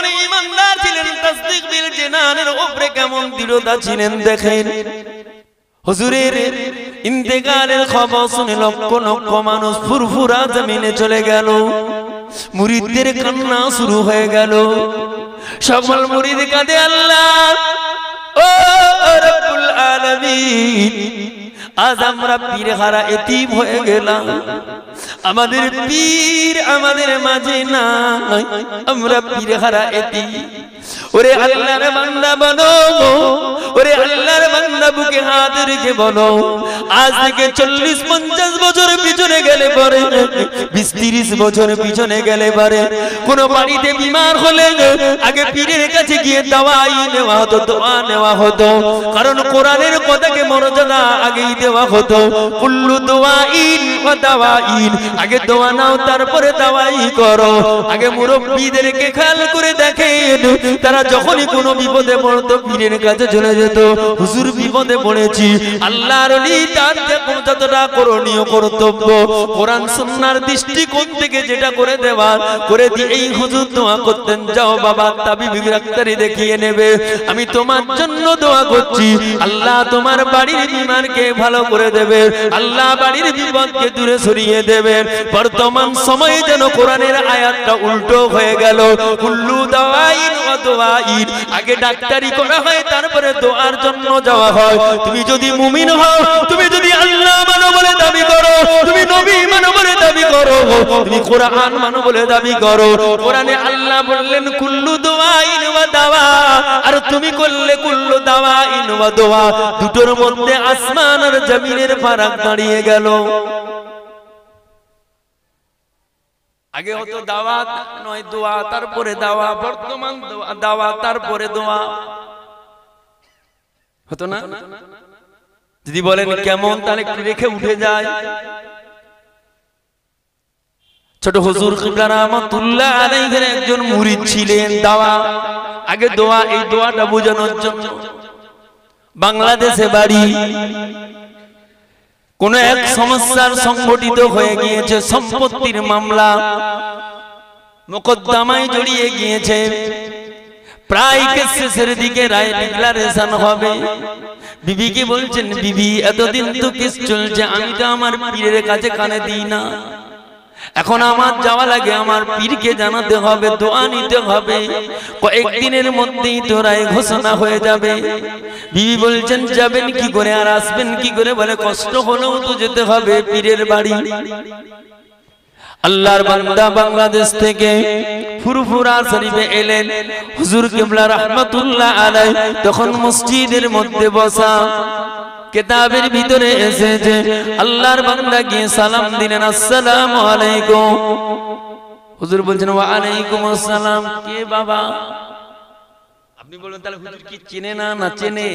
কেমন ঈমানদার ছিলেন, তাসদীক বিল জিনানের উপরে কেমন দৃঢ়তা ছিলেন দেখেন। হুজুরের ইন্তেকালের খবর শুনে লক্ষ লক্ষ মানুষ ফুরফুরা জমিনে চলে গেল, মুরিদদের কান্না শুরু হয়ে গেল। সকল মুরিদ কাঁদে, আল্লাহ ও রব্বুল আলামিন, আজ আমরা পীর হারা এতিম হয়ে গেলাম, আমাদের পীর আমাদের মাঝে নাই, আমরা পীর হারা এতিম। ওরে আল্লাহর বান্দা বলো, ওরে আল্লাহর বান্দা বুকে হাত রেখে বলো, আজ থেকে 40-50 বছর পিছনে গেলে পরে, 20-30 বছর পিছনে গেলে পরে, কোন বাড়িতে বিমার হলে আগে পীরের কাছে গিয়ে দাওয়াই নেওয়া হতো, দোয়া নেওয়া হতো, কারণ কোরআনের কথাকে মর্যাদা আগেই দেওয়া হতো। কুল্লু দোয়াইন ওয়া দাওয়াইন, আগে দোয়া নাও তারপরে দাওয়াই করো। আগে মুরব্বিদেরকে খেয়াল করে দেখেন, তারা যখনই কোনো বিপদে পড়তো পীরের কাছে চলে যেত। হুজুর বিপদে পড়েছি, আল্লাহর ওলি তার যতটা করণীয় কর্তব্য কোরআন সুন্নাহর দৃষ্টিকোণ থেকে যেটা করে দেওয়ার করে দিয়ে এই হুজুর দোয়া করতেন, যাও বাবা তাবিব ডাক্তারি দেখিয়ে নেবে, আমি তোমার জন্য দোয়া করছি, আল্লাহ তোমার বাড়ির বিমারকে ভালো করে দেবে, আল্লাহ বাড়ির বিপদকে দূরে সরিয়ে দেবে। বর্তমান সময়ে যেন কোরআনের আয়াতটা উল্টো হয়ে গেল, কুল্লু দাওয়াইন ওয়া দোয়াইন, আগে ডাক্তারি করা হয় তারপরে দোয়ার জন্য যাওয়া হয়। তুমি যদি মুমিন হও, তুমি যদি আল্লাহ মানো বলে দাবি করো, তুমি নবী মানো বলে দাবি করো, তুমি কোরআন মানো বলে দাবি করো, কোরআনে আল্লাহ বললেন কুল্লু দোয়াইন ওয়া দাওয়া, আর তুমি করলে কুল্লু দাওয়াইন ওয়া দোয়া, দুটোর মধ্যে আসমান আর জমিনের ফারাক দাঁড়িয়ে গেল। আগে হতো দাওয়াত নয় দোয়া, তারপরে দাওয়া, বর্তমান দাওয়া তারপরে দোয়া হতো না? যদি বলেন কেমন, তাহলে একটু রেখে উঠে যায়। ছোট হুজুর কিবলা রাহমাতুল্লাহ আলাইহির একজন মুরিদ ছিলেন, দাওয়া আগে দোয়া, এই দোয়াটা বোঝানোর জন্য। বাংলাদেশে বাড়ি, কোন এক সমস্যার সংগঠিত হয়ে গিয়েছে, সম্পত্তির মামলা মোকদ্দমায় জড়িয়ে গিয়েছে, প্রায় কেসের দিকে রায় ডিক্লারেশন হবে। বিবিকে বলছেন, বিবি এতদিন তো কেস চলছে, আমি তো আমার পীরের কাছে কানে দিই না, এখন আমার যাওয়া লাগে, আমার পীরকে জানাতে হবে, দোয়া নিতে হবে, কয়েকদিনের মধ্যেই তো রায় ঘোষণা হয়ে যাবে। বিবি বলছেন, যাবেন কি করে আর আসবেন কি করে? বলে, কষ্ট হলেও তো যেতে হবে পীরের বাড়ি। আল্লাহর বান্দা বাংলাদেশ থেকে ফুরফুরা শরীফে এলেন, হুজুর কিবলা রাহমাতুল্লাহ আলাইহি তখন মসজিদের মধ্যে বসা, কিতাবের ভিতরে এসেছে আল্লাহর বান্দা গিয়ে সালাম দিলেন, আসসালামু আলাইকুম। হুজুর বলছেন, ওয়া আলাইকুম আসসালাম। কে বাবা? আপনি বলেন তাহলে হুজুর কি চেনে না? না চেনে।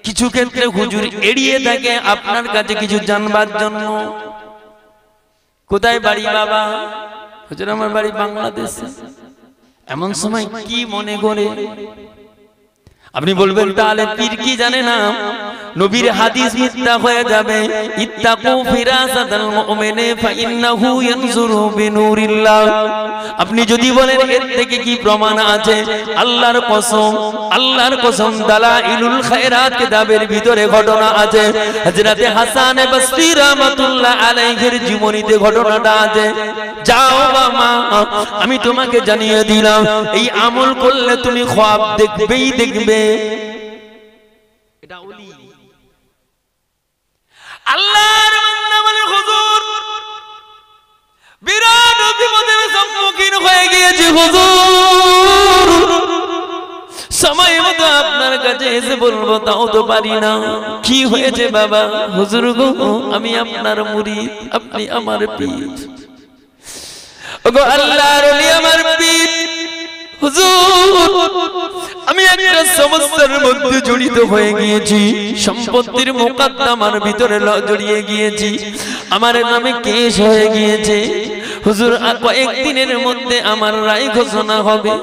কিছু ক্ষেত্রে হুজুর এড়িয়ে থাকে আপনার কাছে কিছু জানবার জন্য। কোথায় বাড়ি বাবা? হুজুর আমার বাড়ি বাংলাদেশে। এমন সময় কি মনে করে? আপনি বলবেন তাহলে পীর কি জানে না? নবীর হাদিস মিথ্যা হয়ে যাবে। ইত্তাকু ফিরাসাতাল মুমিনি ফাইন্নাহু ইয়ানজুরু বিনুরিল্লাহ। আপনি যদি বলেন এর থেকে কি প্রমাণ আছে? আল্লাহর কসম, আল্লাহর কসম, দালাইলুল খায়রাত কিতাবের ভিতরে ঘটনা আছে। হযরতে হাসান বসরি রাহমাতুল্লাহ আলাইহির জীবনীতে ঘটনাটা আছে। যাও বাবা, আমি তোমাকে জানিয়ে দিলাম, এই আমল করলে তুমি খ্বাব দেখবেই দেখবে। এটা ওলি। আল্লাহর বান্দা বলে, হুজুর বিরাট বিপদের সম্মুখীন হয়ে গিয়েছি হুজুর, সময় মতো আপনার কাছে এসে বলবো তাও তো পারি না। কি হয়েছে বাবা? হুজুর গো, আমি আপনার মুরিদ, আপনি আমার পীর। ওগো আল্লাহর ওলি, আমার পীর হুজুর, আমি একটা সমস্যার মধ্যে জড়িত হয়ে গিয়েছি, সম্পত্তির মোকদ্দমার ভিতরে জড়িয়ে গিয়েছি, আমার নামে কেস হয়ে গিয়েছে হুজুর, কয়েকদিনের মধ্যে আমার রায় ঘোষণা হবে।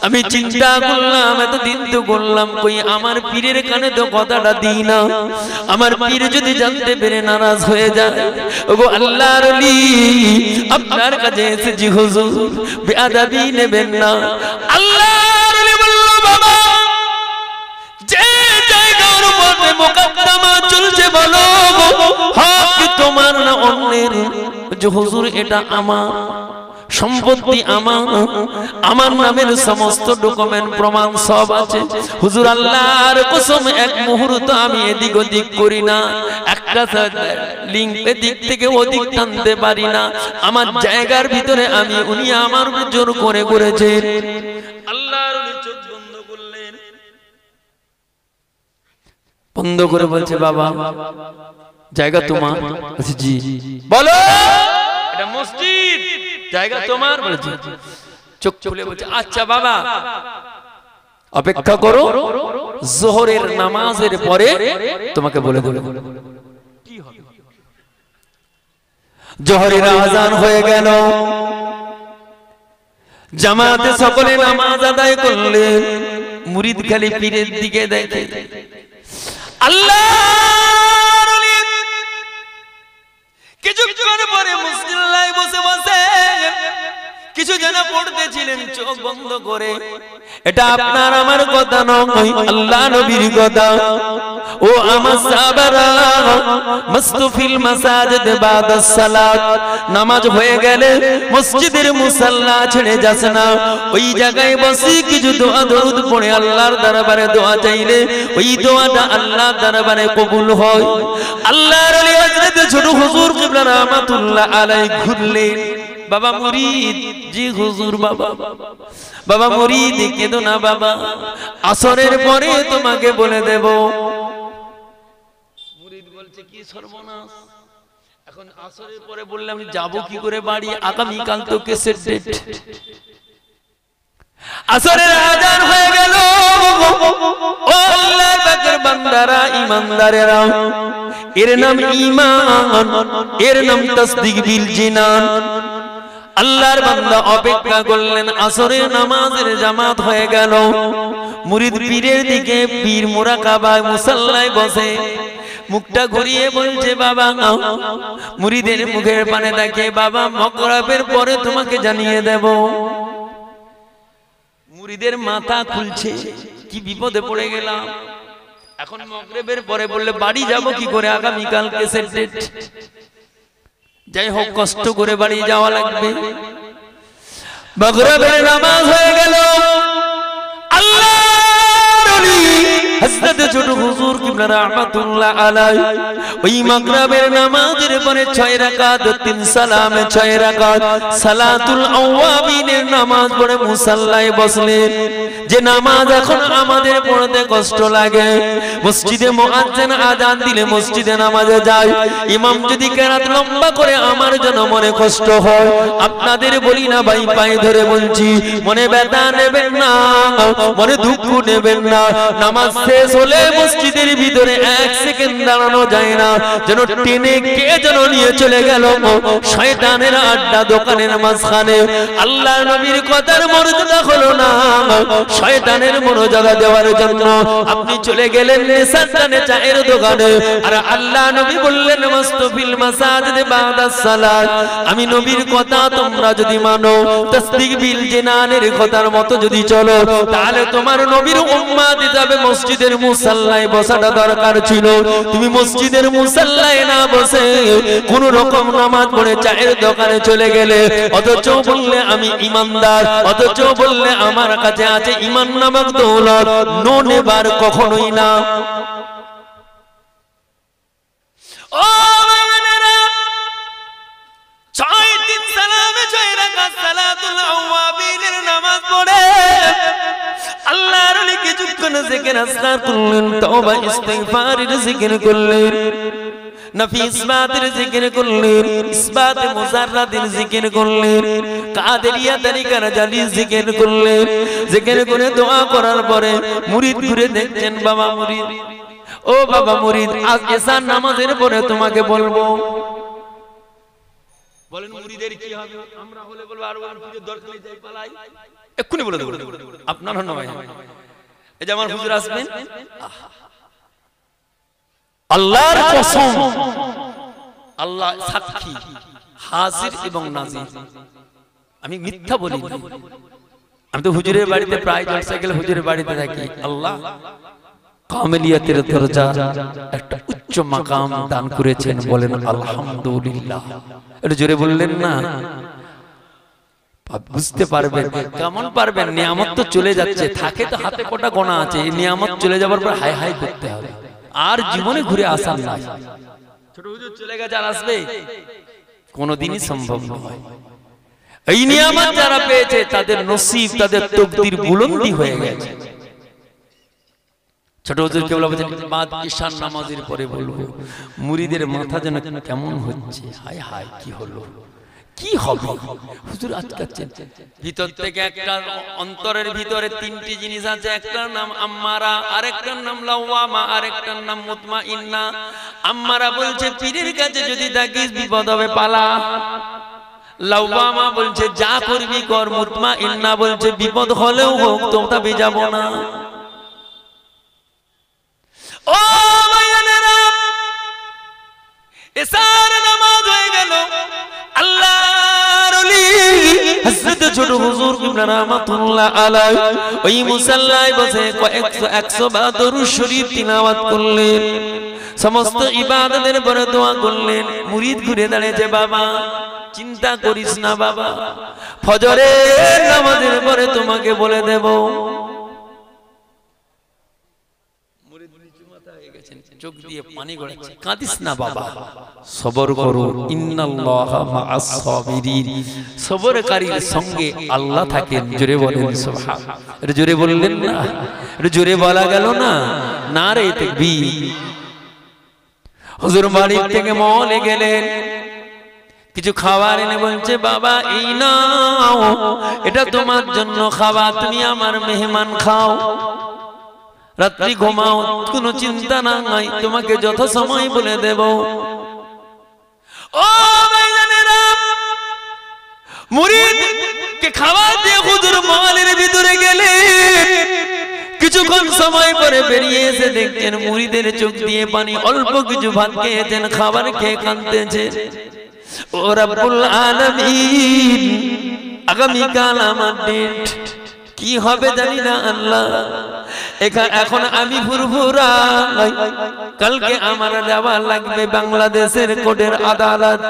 আমি চিন্তা করলাম, এতদিন তো করলাম, কই আমার পীরের কানে তো কথাটা দিই না, আমার পীর যদি জানতে পেরে নারাজ হয়ে যায়। ওগো আল্লাহর ওলি, আপনার কাছে এসেছি হুজুর, বেয়াদবি নেবেন না। আল্লাহ মুকদ্দমা চলছে বলো হক কি তোমার না অন্যের? যে হুজুর এটা আমার সম্পত্তি, আমার নামের সমস্ত ডকুমেন্ট প্রমাণ সব আছে। হুজুর আল্লাহর কসম এক মুহূর্ত আমি এদিক ওদিক করি না, একটা লিঙ্ক এদিক থেকে ওদিক টানতে পারি না। আমার জায়গার ভিতরে আমি উনি আমার জোর করে করেছেন। আল্লাহর চোখ বন্ধ করলেন, বন্ধ করে বলছে বাবা জায়গা তোমার? জি। বলো এটা মসজিদ, জায়গা তোমার? বলেছি। চোখ খুলে বলছে আচ্ছা বাবা অপেক্ষা করো, যোহরের নামাজের পরে তোমাকে বলে দেব কি হবে। যোহরের আযান হয়ে গেল, জামাতে সকলে নামাজ আদায় করলেন। মুরিদ খালি পীরের দিকে দেখে। আল্লাহর ওলি কিছুক্ষণ পরে মুসল্লায় বসে বসে কিছু যেন পড়তেছিলেন চোখ বন্ধ করে। এটা আপনার আমার কথা নয়, আল্লাহ নবীর কথা। ও আমার সাহাবারা, মুস্তাফিল মাসাজিদ বাদাস সালাত, নামাজ হয়ে গেলে মসজিদের মুসাল্লা ছেড়ে যাস না, ওই জায়গায় বসে কিছু দোয়া দরুদ পড়ে আল্লাহর দরবারে দোয়া চাইলে ওই দোয়াটা আল্লাহর দরবারে কবুল হয়। আল্লাহর ওলি হযরত ছোট হুজুর কিবলা রাহমাতুল্লাহ আলাইহি ঘুরলেন। বাবা মুরিদ, জি হুজুর। বাবা মুরিদ কেঁদো না বাবা, আসরের পরে তোমাকে বলে দেব। মুরিদ বলছে কি সর্বনাশ, এখন আসরের পরে বললে আমি যাবো কি করে বাড়ি? আগামীকাল তো কেসের ডেট। আসরের আযান হয়ে গেল। ও আল্লাহর পাকের বান্দারা, ঈমানদারেরা, এর নাম ঈমান, এর নাম তাসদীক বিল জিনান। আল্লাহর বান্দা অপেক্ষা করলেন, আসরের নামাজের জামাত হয়ে গেল। মুরিদ পীরের দিকে, পীর মুরাকাবায় মুসাল্লায় বসে মুখটা ঘুরিয়ে বলছে বাবা। মুরিদের মুখের পানে দেখে বাবা মাগরিবের পরে তোমাকে জানিয়ে দেব। মুরিদের মাথা খুলছে, কি বিপদে পড়ে গেলাম। এখন মাগরিবের পরে বললে বাড়ি যাব কি করে? আগামীকাল কেসের ডেট। যাই হোক কষ্ট করে বাড়ি যাওয়া লাগবে। মাগরিবের নামাজ হয়ে গেল। আল্লাহর ওলি হযরত ছোট হুজুর কিবলা রাহমাতুল্লাহ আলাইহি ওই মাগরিবের নামাজের পরে 6 রাকাত 3 সালামে 6 রাকাত সালাতুল আওয়াবিনের নামাজ পড়ে মুসাল্লায় বসলেন। যে নামাজ এখন আমাদের পড়তে কষ্ট লাগে, মসজিদে মুয়াজ্জিন আযান দিলে মসজিদে নামাজে যায়, ইমাম যদি কেরাত লম্বা করে আমার জন্য মনে কষ্ট হয়। আপনাদের বলি না ভাই, পায়ে ধরে বলছি, মনে ব্যথা নেবেন না, মনে দুঃখ নেবেন না। নামাজ শেষ হলে মসজিদের ভিতরে 1 সেকেন্ড দাঁড়ানো যায় না, যেন টেনে কে যেন নিয়ে চলে গেল শয়তানের আড্ডা দোকানের মাঝখানে। আল্লাহর নবীর কথার মর্যাদা হলো না, শয়তানের মনোজাগা দেওয়ার জন্য আপনি চলে গেলেন নেশানে চায়ের দোকানে। আর আল্লাহ নবী বললেন মুস্তাফিল মাসাজিদ বাদাস সালাত। আমি নবীর কথা তোমরা যদি মানো, তাসদীক বিল জিনানের কথার মতো যদি চলো, তাহলে তোমার নবীর উম্মত হিসাবে মসজিদের মুসাল্লায় বসাটা দরকার ছিল। তুমি মসজিদের মুসাল্লায় না বসে কোন রকম নামাজ পড়ে চায়ের দোকানে চলে গেলে, অথচ বললে আমি ঈমানদার, অথচ বললে আমার কাছে আছে ঈমান নামক দৌলত। নো নেবার কখনোই না। ও মায়েরা, 6 সালামে 6 রাকাত সালাতুল আওয়াবিনের নামাজ পড়ে আল্লাহর ওলি কিছুক্ষণ জিকির আজকার করলেন, তওবা ইস্তিগফারের জিকির করলেন, নফি ইসবাতের জিকির করলেন, ইসবাতে মুজাররাদের জিকির করলেন, কাদেরিয়া তরিকার জালি জিকির করলেন। জিকির করে দোয়া করার পরে মুরিদ ঘুরে দেখছেন বাবা মুরিদ, ও বাবা মুরিদ, আজ এশার নামাজের পরে তোমাকে বলবো। বলেন মুরিদের কি হবে? আমরা হলে বলবো আর পুজোর দরকার নেই, যাই পালাই, এক্ষুনি বলে দেব। আপনারা নয়, এই যে আমার হুজুর আসবেন, আল্লাহর কসম, আল্লাহ সাক্ষী, হাজির এবং নাজির, আমি মিথ্যা বলি না। আমি তো হুজুরের বাড়িতে প্রায় জলসা গেলে হুজুরের বাড়িতে থাকি। আল্লাহ কামেলিয়াতের দরজা একটা উচ্চ মাকাম দান করেছেন, বলেন আলহামদুলিল্লাহ। এটা জোরে বললেন না? বুঝতে পারবেন, কেমন পারবেন? নিয়ামত তো চলে যাচ্ছে, থাকে তো হাতে কোটা গোনা আছে, এই নিয়ামত চলে যাবার পর হাই হাই করতে হবে, আর জীবনে ঘুরে আসার নাই। ছোট হুজুর চলে গেছে, আর আসবে? কোনোদিনই সম্ভব নয়। এই নিয়ামত যারা পেয়েছে তাদের নসিব, তাদের তকদির বুলন্দি হয়ে গেছে। ছোট হুজুর কেবল বলেন বাদ ঈশান নামাজের পরে বলবো, মুরিদের মাথা যেন কেমন হচ্ছে, হায় হায় কি হলো, কি হবে হুজুর আটকাচ্ছেন। ভিতর থেকে একটা, অন্তরের ভিতরে তিনটি জিনিস আছে, একটার নাম আম্মারা, আরেকটার নাম লাওয়ামা, আরেকটার নাম মুতমাইন্না। আম্মারা বলছে পীরের কাছে যদি থাকিস বিপদ হবে পালা, লাওয়ামা বলছে যা করবি কর, মুতমাইন্না বলছে বিপদ হলেও হোক তো তবে যাব না। ও ভাইয়েরা, এসার নামাজ হয়ে গেল, আল্লাহর ওলি হযরত ছোট হুজুর কিবলা রাহমাতুল্লাহ আলাইহি ওই মুসাল্লায় বসে 100 বার দরুদ শরীফ তিলাওয়াত করলেন, সমস্ত ইবাদতের পরে দোয়া করলেন। মুরিদ ঘুরে দাঁড়িয়েছে, বাবা চিন্তা করিস না বাবা, ফজরের নামাজের পরে তোমাকে বলে দেব। চোখ দিয়ে পানি গড়াচ্ছে, কাঁদিস না বাবা, সবর করো, ইন্নাল্লাহা মাআস সাবিরিন, সবরকারীর সঙ্গে আল্লাহ থাকেন। জোরে বলেন সুবহানাল্লাহ। এটা জোরে বললেন না? এটা জোরে বলা গেল না? নারে তাকবীর। হুজুর বাড়ি থেকে মলে গেলেন, কিছু খাবার এনে বলছে বাবা এই নাও, এটা তোমার জন্য খাবার, তুমি আমার মেহমান, খাও, রাত্রি ঘুমাও, কোনো চিন্তা নাই, তোমাকে যত সময় বলে দেব। ও ভাইজানেরা, মুরিদ কে খাবার দিয়ে হুজুর মহলের ভিতরে গেলেন। কিছুক্ষণ সময় পরে বেরিয়ে এসে দেখছেন মুরিদের চোখ দিয়ে পানি, অল্প কিছু ভাত খেয়েছেন, খাবার খেয়ে কাঁদতেছে। ও রব্বুল আলামিন, আগামীকাল আমার ডেট, কি হবে জানি না আল্লাহ, এখন আমি ফুরফুরা, কালকে আমার যাওয়া লাগবে বাংলাদেশের কোর্টের আদালত,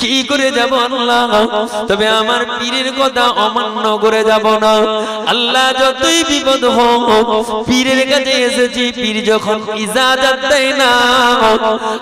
কি করে যাব আল্লাহ? তবে আমার পীরের কথা অমান্য করে যাব না আল্লাহ, যতই বিপদ হোক পীরের কাছে এসেছি, পীর যখন ইজাজত দেয় না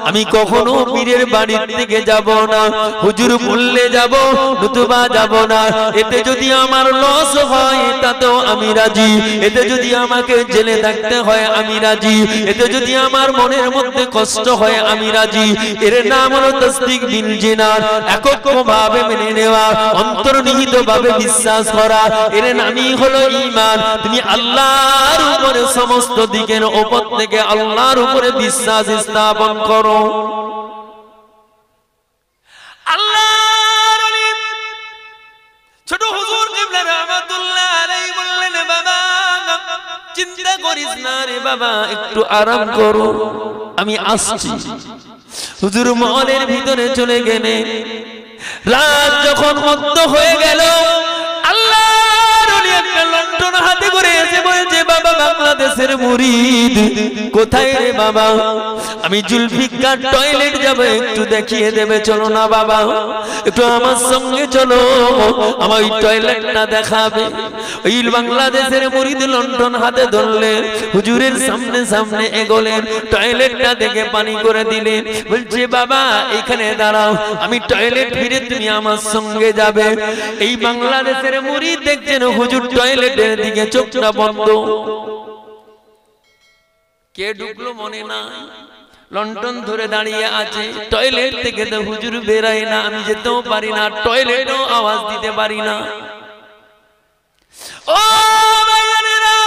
আমি কখনো পীরের বাড়ির থেকে যাব না, হুজুর বললে যাব নতুবা যাব না। এতে যদি আমার লস হয় তাতেও আমি রাজি, এতে যদি আমাকে জেলে থাকতে হয় আমি রাজি, এতে যদি আমার মনের মধ্যে কষ্ট হয় আমি রাজি। এর নাম হলো তাসদিক বিল জিনান, এককভাবে মেনে নেওয়া, অন্তর্নিহিত ভাবে বিশ্বাস করা, এর নামই হলো ঈমান। তুমি আল্লাহর উপরে, সমস্ত দিকের উপর থেকে আল্লাহর উপরে বিশ্বাস স্থাপন করো। আল্লাহর ওলি ছোট হুজুর কিবলা রাহমাতুল্লাহ আলাইহি বললেন, বাবা চিন্তা করিস না রে বাবা, একটু আরাম করো, আমি আসছি। হুজুর মহলের ভিতরে চলে গেলেন। রাত যখন মধ্য হয়ে গেল, আল্লাহর ওলি একটা লণ্ঠন হাতে করে এসে বলছে, বাবা বাংলাদেশের মুরিদ কোথায় রে বাবা? আমি জুলফিকার টয়লেট যাব, একটু দেখিয়ে দেবে, চলো না বাবা, একটু আমার সঙ্গে চলো, আমার ওই টয়লেটটা দেখাবে। ওই বাংলাদেশের মুরিদ লণ্ঠন হাতে ধরলেন, হুজুরের সামনে সামনে এগোলেন, টয়লেটটা দেখে পানি করে দিলেন, বলছে বাবা এখানে দাঁড়াও, আমি টয়লেট ফিরে তুমি আমার সঙ্গে যাবে। এই বাংলাদেশের মুরিদ দেখছেন হুজুর টয়লেটের দিকে চোখটা বন্ধ, কে ঢুকলো মনে না, লন্ডন ধরে দাঁড়িয়ে আছে, টয়লেট থেকে তো হুজুর বেরায় না, আমি যেতেও পারি না, টয়লেটেও আওয়াজ দিতে পারি না। ও ভাইয়েরা,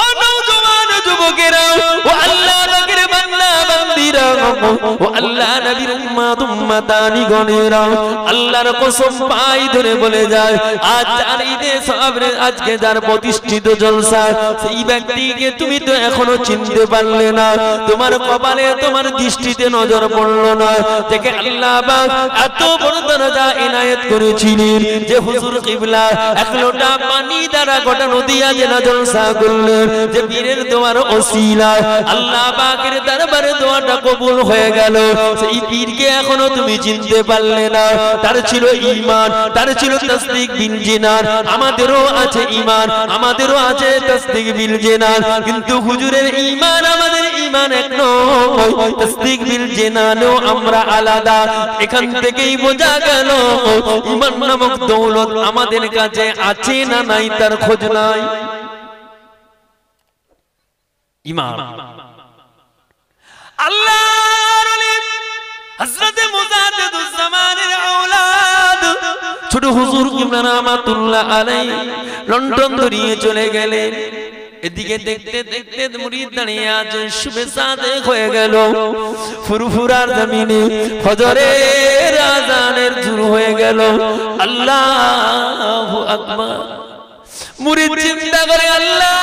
ও নওজোয়ান যুবকেরা, ও আল্লাহ পাকের বান্দা বান্দি বান্দিরা ও আল্লাহ নবীর উম্মত উম্মতানি গণেরা আল্লাহর কসম পাই ধরে বলে যায় আজ যার ঈদে সবরে আজকে যার প্রতিষ্ঠিত জলসা সেই ব্যক্তিকে তুমি তো এখনো চিনতে পারলে না তোমার কপালে তোমার দৃষ্টিতে নজর পড়লো না দেখে আল্লাহ পাক এত বড় দরজা ইনায়েত করেছিলেন যে হুজুর কিবলা এক লোটা পানি দ্বারা গোটা নদী আজ না জলসা করলেন যে পীরের দোয়ার ওসিলা আল্লাহ পাকের দরবারে দোয়াটা কবুল হয়ে গেল সেই পীরকে এখনো তুমি চিনতে পারলে না তার ছিল ঈমান তার ছিল তাসদীক বিল জিনান আমাদেরও আছে ঈমান আমাদেরও আছে তাসদীক বিল জিনান কিন্তু হুজুরের ঈমান আমাদের ঈমান এক নয় তাসদীক বিল জিনানও আমরা আলাদা এখান থেকেই বোঝা গেল ঈমান নামক দৌলত আমাদের কাছে আছে না নাই তার খোঁজ নাই ঈমান আল্লাহর ওলি হযরত মুজাদ্দিদুজ জামানের আওলাদ ছোট হুজুর কিবলা রাহমাতুল্লাহ আলাইহি লন্ডন দরিয়ে চলে গেলেন এদিকে দেখতে দেখতে মুরিদ দাঁড়িয়ে আছে শুভে সাদেক হয়ে গেল ফুরফুরার জমিনে ফজরের আযানের শুরু হয়ে গেল আল্লাহু আকবার মুরিদ চিন্তা করে আল্লাহ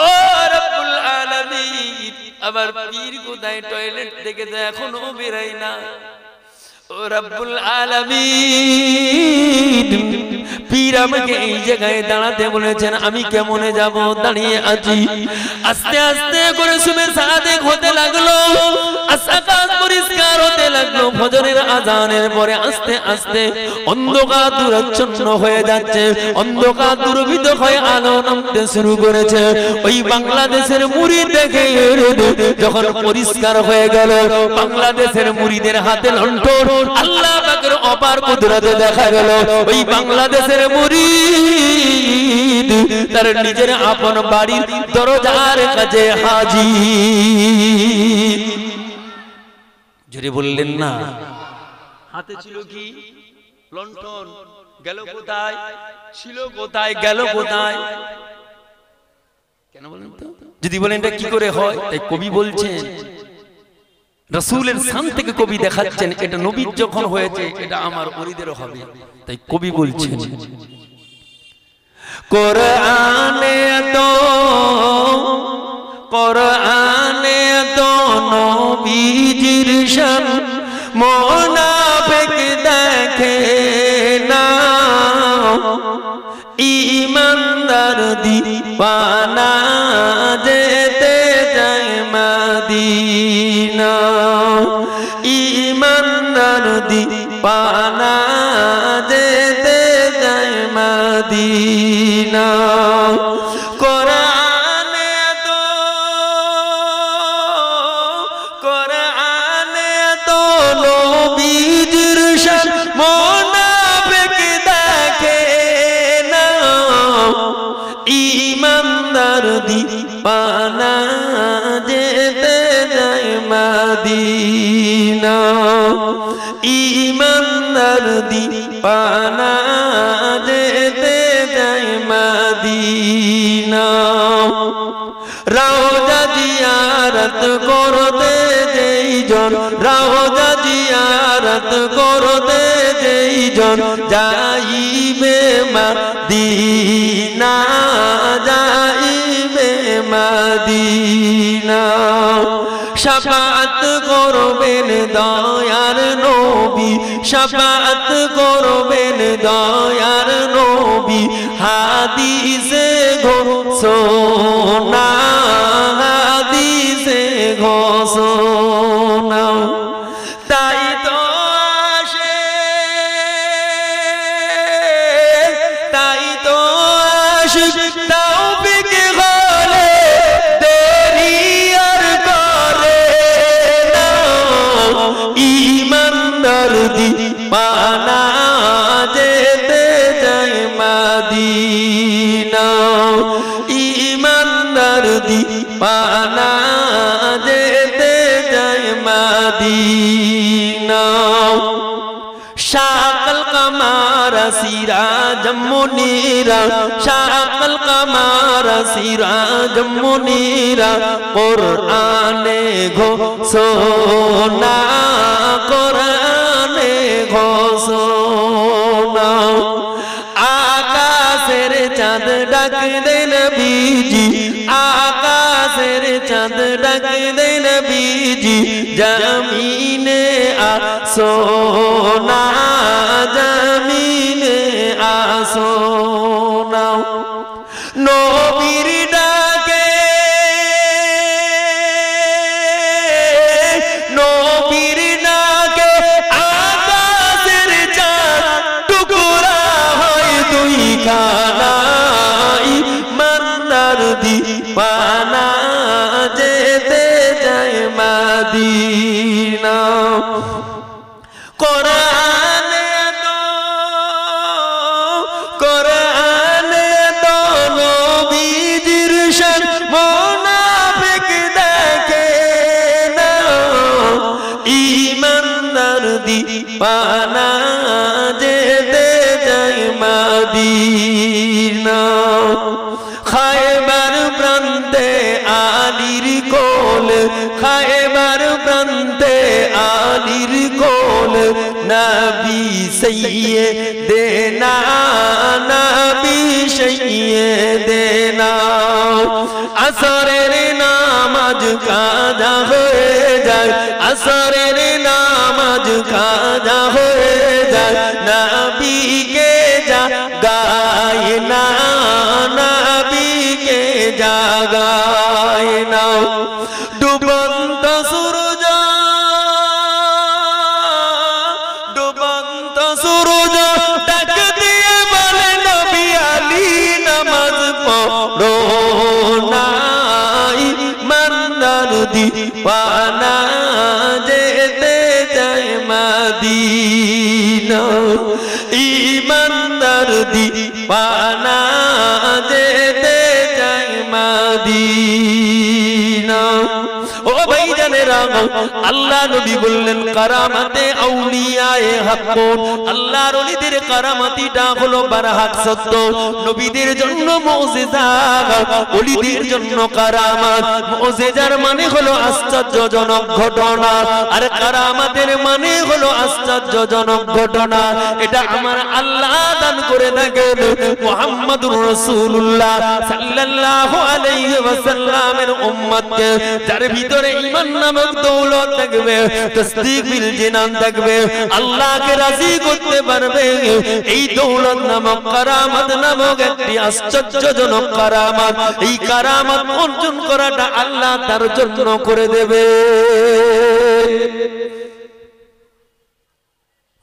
ও রব্বুল আলামিন আমার পীর কোথায় টয়লেট থেকে তো এখনো বেরাই না ও রব্বুল আলামিন পীর আমাকে এই জায়গায় দাঁড়াতে বলেছেন আমি কেমনে যাব দাঁড়িয়ে আছি আস্তে আস্তে করে শুভে সাদেক হতে লাগলো আকাশ পরিষ্কার হতে লাগলো ফজরের আযানের পরে আস্তে আস্তে অন্ধকার দূরাচ্ছন্ন হয়ে যাচ্ছে অন্ধকার দূরভীত হয়ে আলো নামতে শুরু করেছে ওই বাংলাদেশের মুরিদ দেখে যখন পরিষ্কার হয়ে গেল বাংলাদেশের মুরিদের হাতে লণ্ঠন আল্লাহ পাকের অপার কুদরতে দেখা গেল ওই বাংলাদেশের মুরিদ তার নিজের আপন বাড়ির দরজার কাছে হাজির জোরে বললেন না হাতে ছিল কি লণ্ঠন গেল কোথায় ছিল কোথায় গেল কোথায় কেন বলেন তো যদি বলেন এটা কি করে হয় তাই কবি বলছেন রাসূলের শান থেকে কবি দেখাচ্ছেন এটা নবীর যখন হয়েছে এটা আমার ওলিদেরও হবে তাই কবি বলছেন কোরআনে তো নবীজির শান মুনাফিক দেখে না ঈমানদার দিওয়ানা যেতে যায় মদিনা ঈমানদার দিওয়ানা যেতে যায় মদিনা কোরআনে তো নবীজির শান মুনাফিক দেখে না ঈমানদার দিওয়ানা যেতে যায় মদিনা ঈমানদার দিওয়ানা যেতে যায় মদিনা রওজা জিয়ারত করতে যেই জন রওজা জিয়ারত করতে যেই জন যাইবে মদিনা যাইবে মদিনা শাফাআত করবেন দয়ার নবী শাফাআত করবেন দয়ার নবী হাদিসে ঘোষণা হাদিসে ঘোষণা তাই তো আসে তাই তো আসে তৌফিক হলে দেরি আর করে না ঈমানদার দিওয়ানা যেতে যায় মদিনা ঈমানদার দিওয়ানা যেতে যায় মদিনা শাকাল কামারা সিরাজাম মুনীরা শাকাল কামারা সিরাজাম মুনীরা কোরআনে ঘোষণা কোরআনে ঘোষণা আকাশের চাঁদ ডাক দে নবীজি আকাশের চাঁদ ডাক দে নবীজি জমিনে আসোনা জমিনে আসোনা নবীর ডাকে নবীর ডাকে আকাশের চাঁদ টুকরা হয় দুই খানাই মন্দার দিওয়ানা যেতে যায় মদিনা কোরআনে তো নবীজির শান মুনাফিক দেখে না ঈমানদার দিওয়ানা যেতে যায় মদিনা খায়বার প্রান্তে আলীর কোল খায়বার প্রান্তে আলীর কোল নবী সাইয়্যিদেনা নবী সাইয়্যিদেনা আসরের নামাজ কাজা হয়ে যায় আসরের নামাজ কাজা হয়ে যায় নবীকে জাগায় না নবীকে জাগায় না ডুবন্ত সূরজ ডাক দিয়ে বলে নবী আলী নামাজ পড়ো নাই মন্দার দিওয়ানা যেতে যায় মদিনা ঈমানদার দিওয়ানা যেতে যায় মদিনা ও ভাইজানেরা আল্লাহ নবী বললেন কারামাতে আউলিয়ায়ে হাক্কুন আল্লাহর ওলিদের কারামাতিটা হলো বারহাক সত্য নবীদের জন্য মুজিজা ওলিদের জন্য কারামাত মুজিজার মানে হলো আশ্চর্যজনক ঘটনা আর কারামাতের মানে হলো আশ্চর্যজনক ঘটনা এটা আমার আল্লাহ দান করে থাকেন মুহাম্মদুর রাসূলুল্লাহ সাল্লাল্লাহু আলাইহি ওয়াসাল্লামের উম্মতকে যার ভিতরে ঈমান নামক দৌলত থাকবে তাসদীক বিল জিনান থাকবে আল্লাহকে রাজি করতে পারবে এই দৌলত নামক কারামত নামক একটি আশ্চর্যজনক কারামত এই কারামত অর্জন করাটা আল্লাহ তার জন্য করে দেবে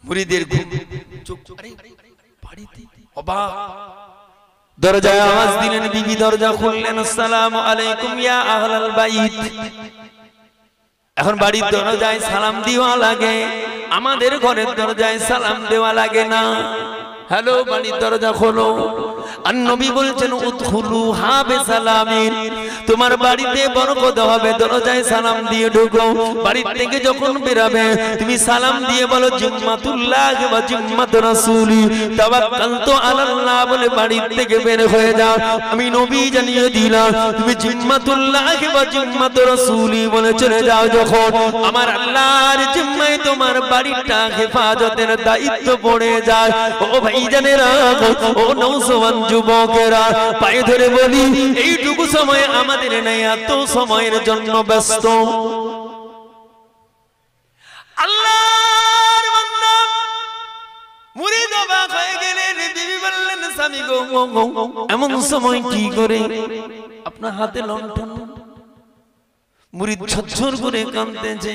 মুরিদের চোখ আরে বাড়িতে অবাক দরজায় আওয়াজ দিলেন বিবি দরজা খুললেন আসসালামু আলাইকুম ইয়া আহলাল বাইত এখন বাড়ির দরজায় সালাম দেওয়া লাগে আমাদের ঘরের দরজায় সালাম দেওয়া লাগে না হ্যালো বাড়ির দরজা খোলো আর নবী বলছেন উদখুলুহা বিসালামিন তোমার বাড়িতে বরকত হবে দরজায় সালাম দিয়ে ঢোকো বাড়ি থেকে যখন বেরাবে তুমি সালাম দিয়ে বলো জিম্মাতুল্লাহ ওয়া জিম্মাতু রাসূলি তাওয়াক্কালতু আলাল্লাহ বলে বাড়ি থেকে বের হয়ে যাও আমি নবী জানিয়ে দিলাম তুমি জিম্মাতুল্লাহ ওয়া জিম্মাতু রাসূলি বলে চলে যাও যখন আমার আল্লাহর জিম্মায় তোমার বাড়িটা হেফাজতের দায়িত্ব পড়ে যায় ও ভাইজানেরা ও নওজওয়ান যুবকেরা পায়ে ধরে বলি এইটুকু সময় আমাদের নেই এত সময়ের জন্য ব্যস্ত আল্লাহর বান্দা মুরিদ অবাক হয়ে গেলেন বিবি বললেন স্বামী গো এমন সময় কি করে আপনার হাতে লণ্ঠন মুরিদ ঝরঝর করে কাঁদতেছে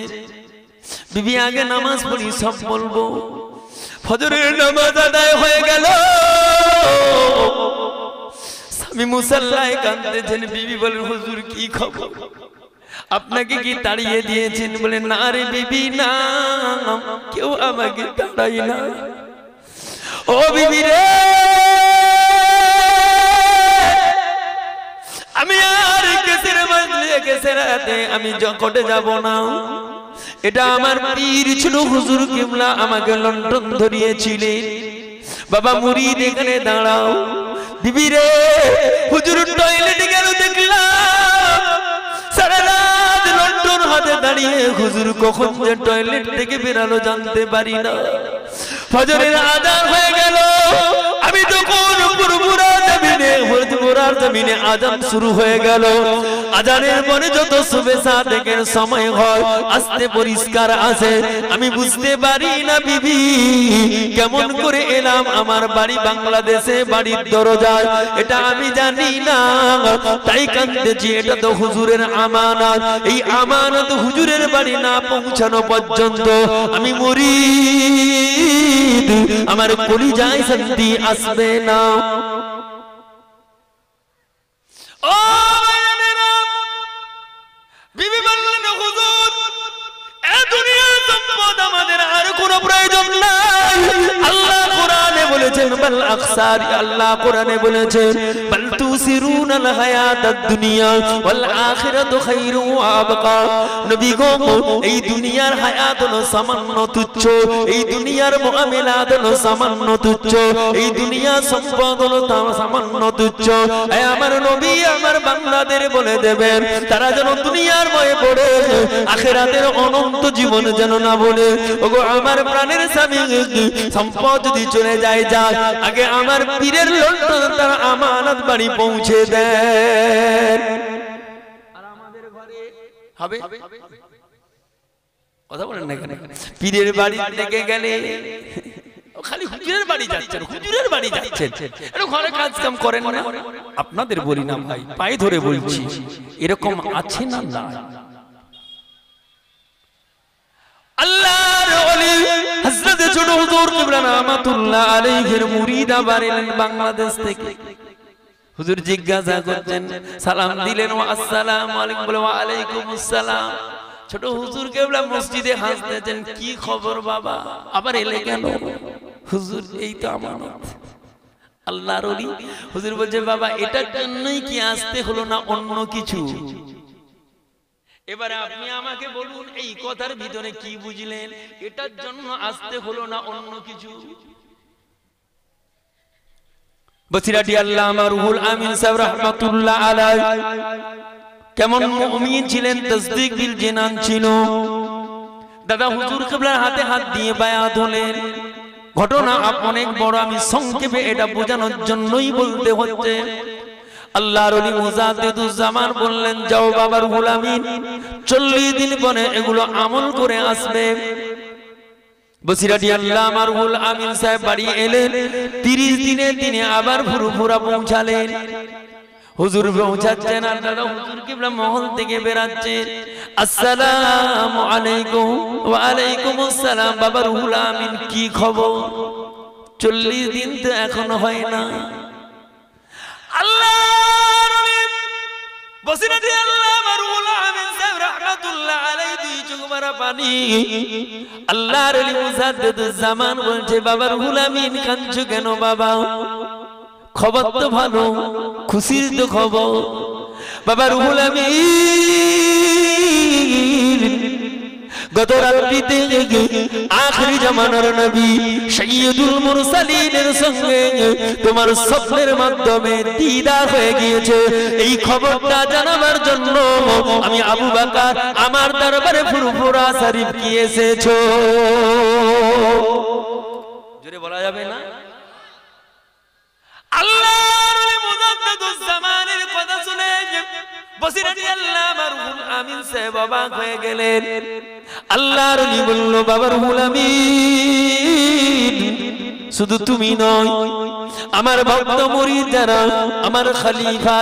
বিবি আগে নামাজ পড়ি সব বলবো ফজরের নামাজ আদায় হয়ে গেল স্বামী মুসাল্লায় কাঁদতেছেন বিবি বলেন হুজুর কি খবর আপনাকে কি তাড়িয়ে দিয়েছেন বলে না রে বিবি না কেউ আমাকে তাড়াই না ও বিবি রে আমি আর কেসের বদলে কেসের রাতে আমি জকটে যাব না এটা আমার পীর ছিল হুজুর কিবলা আমাকে লন্ঠন ধরিয়েছিলেন বাবা মুরিদ এখানে দাঁড়াও বিবি রে হুজুর টয়লেটে গেল দেখলাম সারা রাত লন্ঠন হাতে দাঁড়িয়ে হুজুর কখন যে টয়লেট থেকে বেরালো জানতে পারি না ফজরের আযান হয়ে গেল আমি তখন পুরপুরা জমিনে আযান শুরু হয়ে গেল আযানের পরে যত সুবে সাদেকের সময় হয় আস্তে পরিষ্কার আছে আমি বুঝতে পারি না বিবি কেমন করে এলাম আমার বাড়ি বাংলাদেশে বাড়ির দরজায় এটা আমি জানি না তাই কাঁদতেছি এটা তো হুজুরের আমানত এই আমানত হুজুরের বাড়ি না পৌঁছানো পর্যন্ত আমি মুরিদ আমার কলিজায় শান্তি আসবে না ও ভাইয়েরা বিবি বললেন হুজুর এই দুনিয়ার সম্পদ আমাদের আর কোনো প্রয়োজন নাই আল্লাহ কোরআনে বলেছেন বাল আকসার আল্লাহ কোরআনে বলেছেন বাল তুসিরুনাল হায়াতাদ দুনিয়া ওয়াল আখিরাতু খায়রু ওয়া আবকা নবী গো এই দুনিয়ার হায়াত হলো সামান্য তুচ্ছ এই দুনিয়ার মুআমিলাত হলো সামান্য তুচ্ছ এই দুনিয়ার সম্পদ হলো সামান্য তুচ্ছ এই আমার নবী আমার বান্দাদের বলে দেবেন তারা যেন দুনিয়ার ভয়ে পড়ে আখিরাতের অনন্ত জীবন যেন না বলে ওগো আমার প্রাণের স্বামী সম্পদ যদি চলে যায় যাক আগে আমার পীরের লন্ঠন তার আমানত বাড়ি পৌঁছে দেন আর আমাদের ঘরে হবে কথা বলেন না কেন পীরের বাড়ি থেকে গেলে খালি হুজুরের বাড়ি যাচ্ছেন হুজুরের বাড়ি যাচ্ছেন এর ঘরে কাজ কাম করেন না আপনাদের বলি না ভাই পায়ে ধরে বলছি এরকম আছে না না আল্লাহর ওলি হযরত ছোট হুজুর কিবলা রাহমাতুল্লাহ আলাইহির মুরিদ আবার এলেন বাংলাদেশ থেকে হুজুর জিজ্ঞাসা করতেন সালাম দিলেন ওয়া আসসালামু আলাইকুম বলে ওয়া আলাইকুমুস সালাম ছোট হুজুর কিবলা মসজিদে হাসতেছেন কি খবর বাবা আবার এলে কেন হুজুর এই তো আমানত আল্লাহর ওলি হুজুর বলছে বাবা এটার জন্যই কি আসতে হলো না অন্য কিছু এবারে আপনি আমাকে বলুন এই কথার ভিতরে কি বুঝলেন এটার জন্য আসতে হলো না অন্য কিছু বসিরাটি আল্লামা রুহুল আমিন সাহেব রাহমাতুল্লাহ আলাইহি কেমন মুমিন ছিলেন তাসদীক বিল জিনান ছিল দাদা হুজুর কিবলার হাতে হাত দিয়ে বায়াত হলেন ঘটনা অনেক বড় আমি সংক্ষেপে এটা বোঝানোর জন্যই বলতে হচ্ছে আল্লাহর ওলি মুজাদ্দিদুজ জামান বললেন যাও বাবার গোলামিন 40 দিন পরে এগুলো আমল করে আসবে বসিরাটি আল্লামা রুহুল আমিন সাহেব বাড়ি এলেন 30 দিনে তিনি আবার ফুরফুরা পৌঁছালেন হুজুর পৌঁছাচ্ছেন আর দাদা হুজুর কিবলা মহল থেকে বেরাচ্ছেন আসসালামু আলাইকুম ওয়া আলাইকুমুস সালাম বাবা রুহুল আমিন কি খবর 40 দিন তো এখনো হয় না আল্লাহর ওলি বসিরাটি আল্লামা রুহুল আমিন সাহেব রাহমাতুল্লাহ আলাইহি দুই চোখ ভরা পানি আল্লাহর ওলি মুজাদ্দিদুজ জামান বলছে বাবা রুহুল আমিন কাঁদছো কেন বাবা খবর তো ভালো খুশির তো খবর বাবা রুহুল আমিন গত রাত্রিতে আখেরি জামানার নবী সাইয়্যিদুল মুরসালিনের সঙ্গে তোমার স্বপ্নের মাধ্যমে দিদার হয়ে গিয়েছে এই খবরটা জানাবার জন্য আমি আবু বকর আমার দরবারে ফুরফুরা শরীফ কি এসেছো জোরে বলা যাবে না আল্লাহর ওলি মুজাদ্দিদুজ জামানের কথা শুনে বসিরাটি আল্লামা রুহুল আমিন সাহেব অবাক হয়ে গেলেন আল্লাহর ওলি বলল বাবা রুহুল আমিন শুধু তুমি নয় আমার ভক্ত মুরিদ যারা আমার খলিফা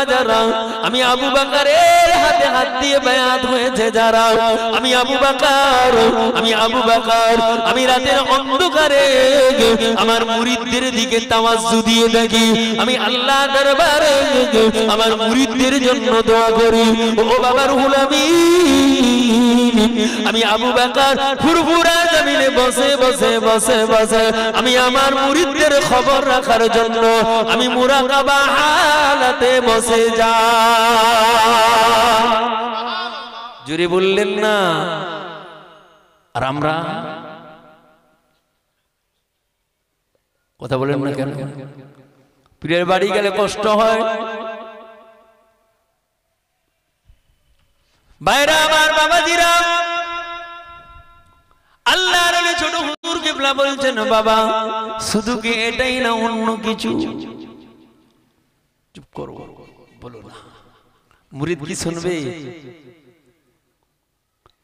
যারা আমি আবু বকরের হাতে হাত দিয়ে বায়াত হয়েছে যারা আমি আবু বকর আমি রাতের অন্ধকারে আমার মুরিদদের দিকে তাওয়াজ্জু দিয়ে দেখি আমি আল্লাহ দরবারে আমার মুরিদদের জন্য দোয়া করি ও বাবা রুহুল আমিন আমি আবু বকর ফুরফুরা জমিনে বসে আমি আমার মুরিদদের খবর রাখার জন্য আমি মুরাকাবা হালাতে বসে যাই জোরে বললেন না। আর আমরা কথা বলেন না কেন? পীরের বাড়ি গেলে কষ্ট হয়। ভাইরা আমার, বাবাজিরা, আল্লাহর ওলি ছোট হুজুর কিবলা বলছেন, বাবা শুধু কি এটাই না, অন্য কিছু? চুপ করো, বলো না, মুরিদ কি শুনবে?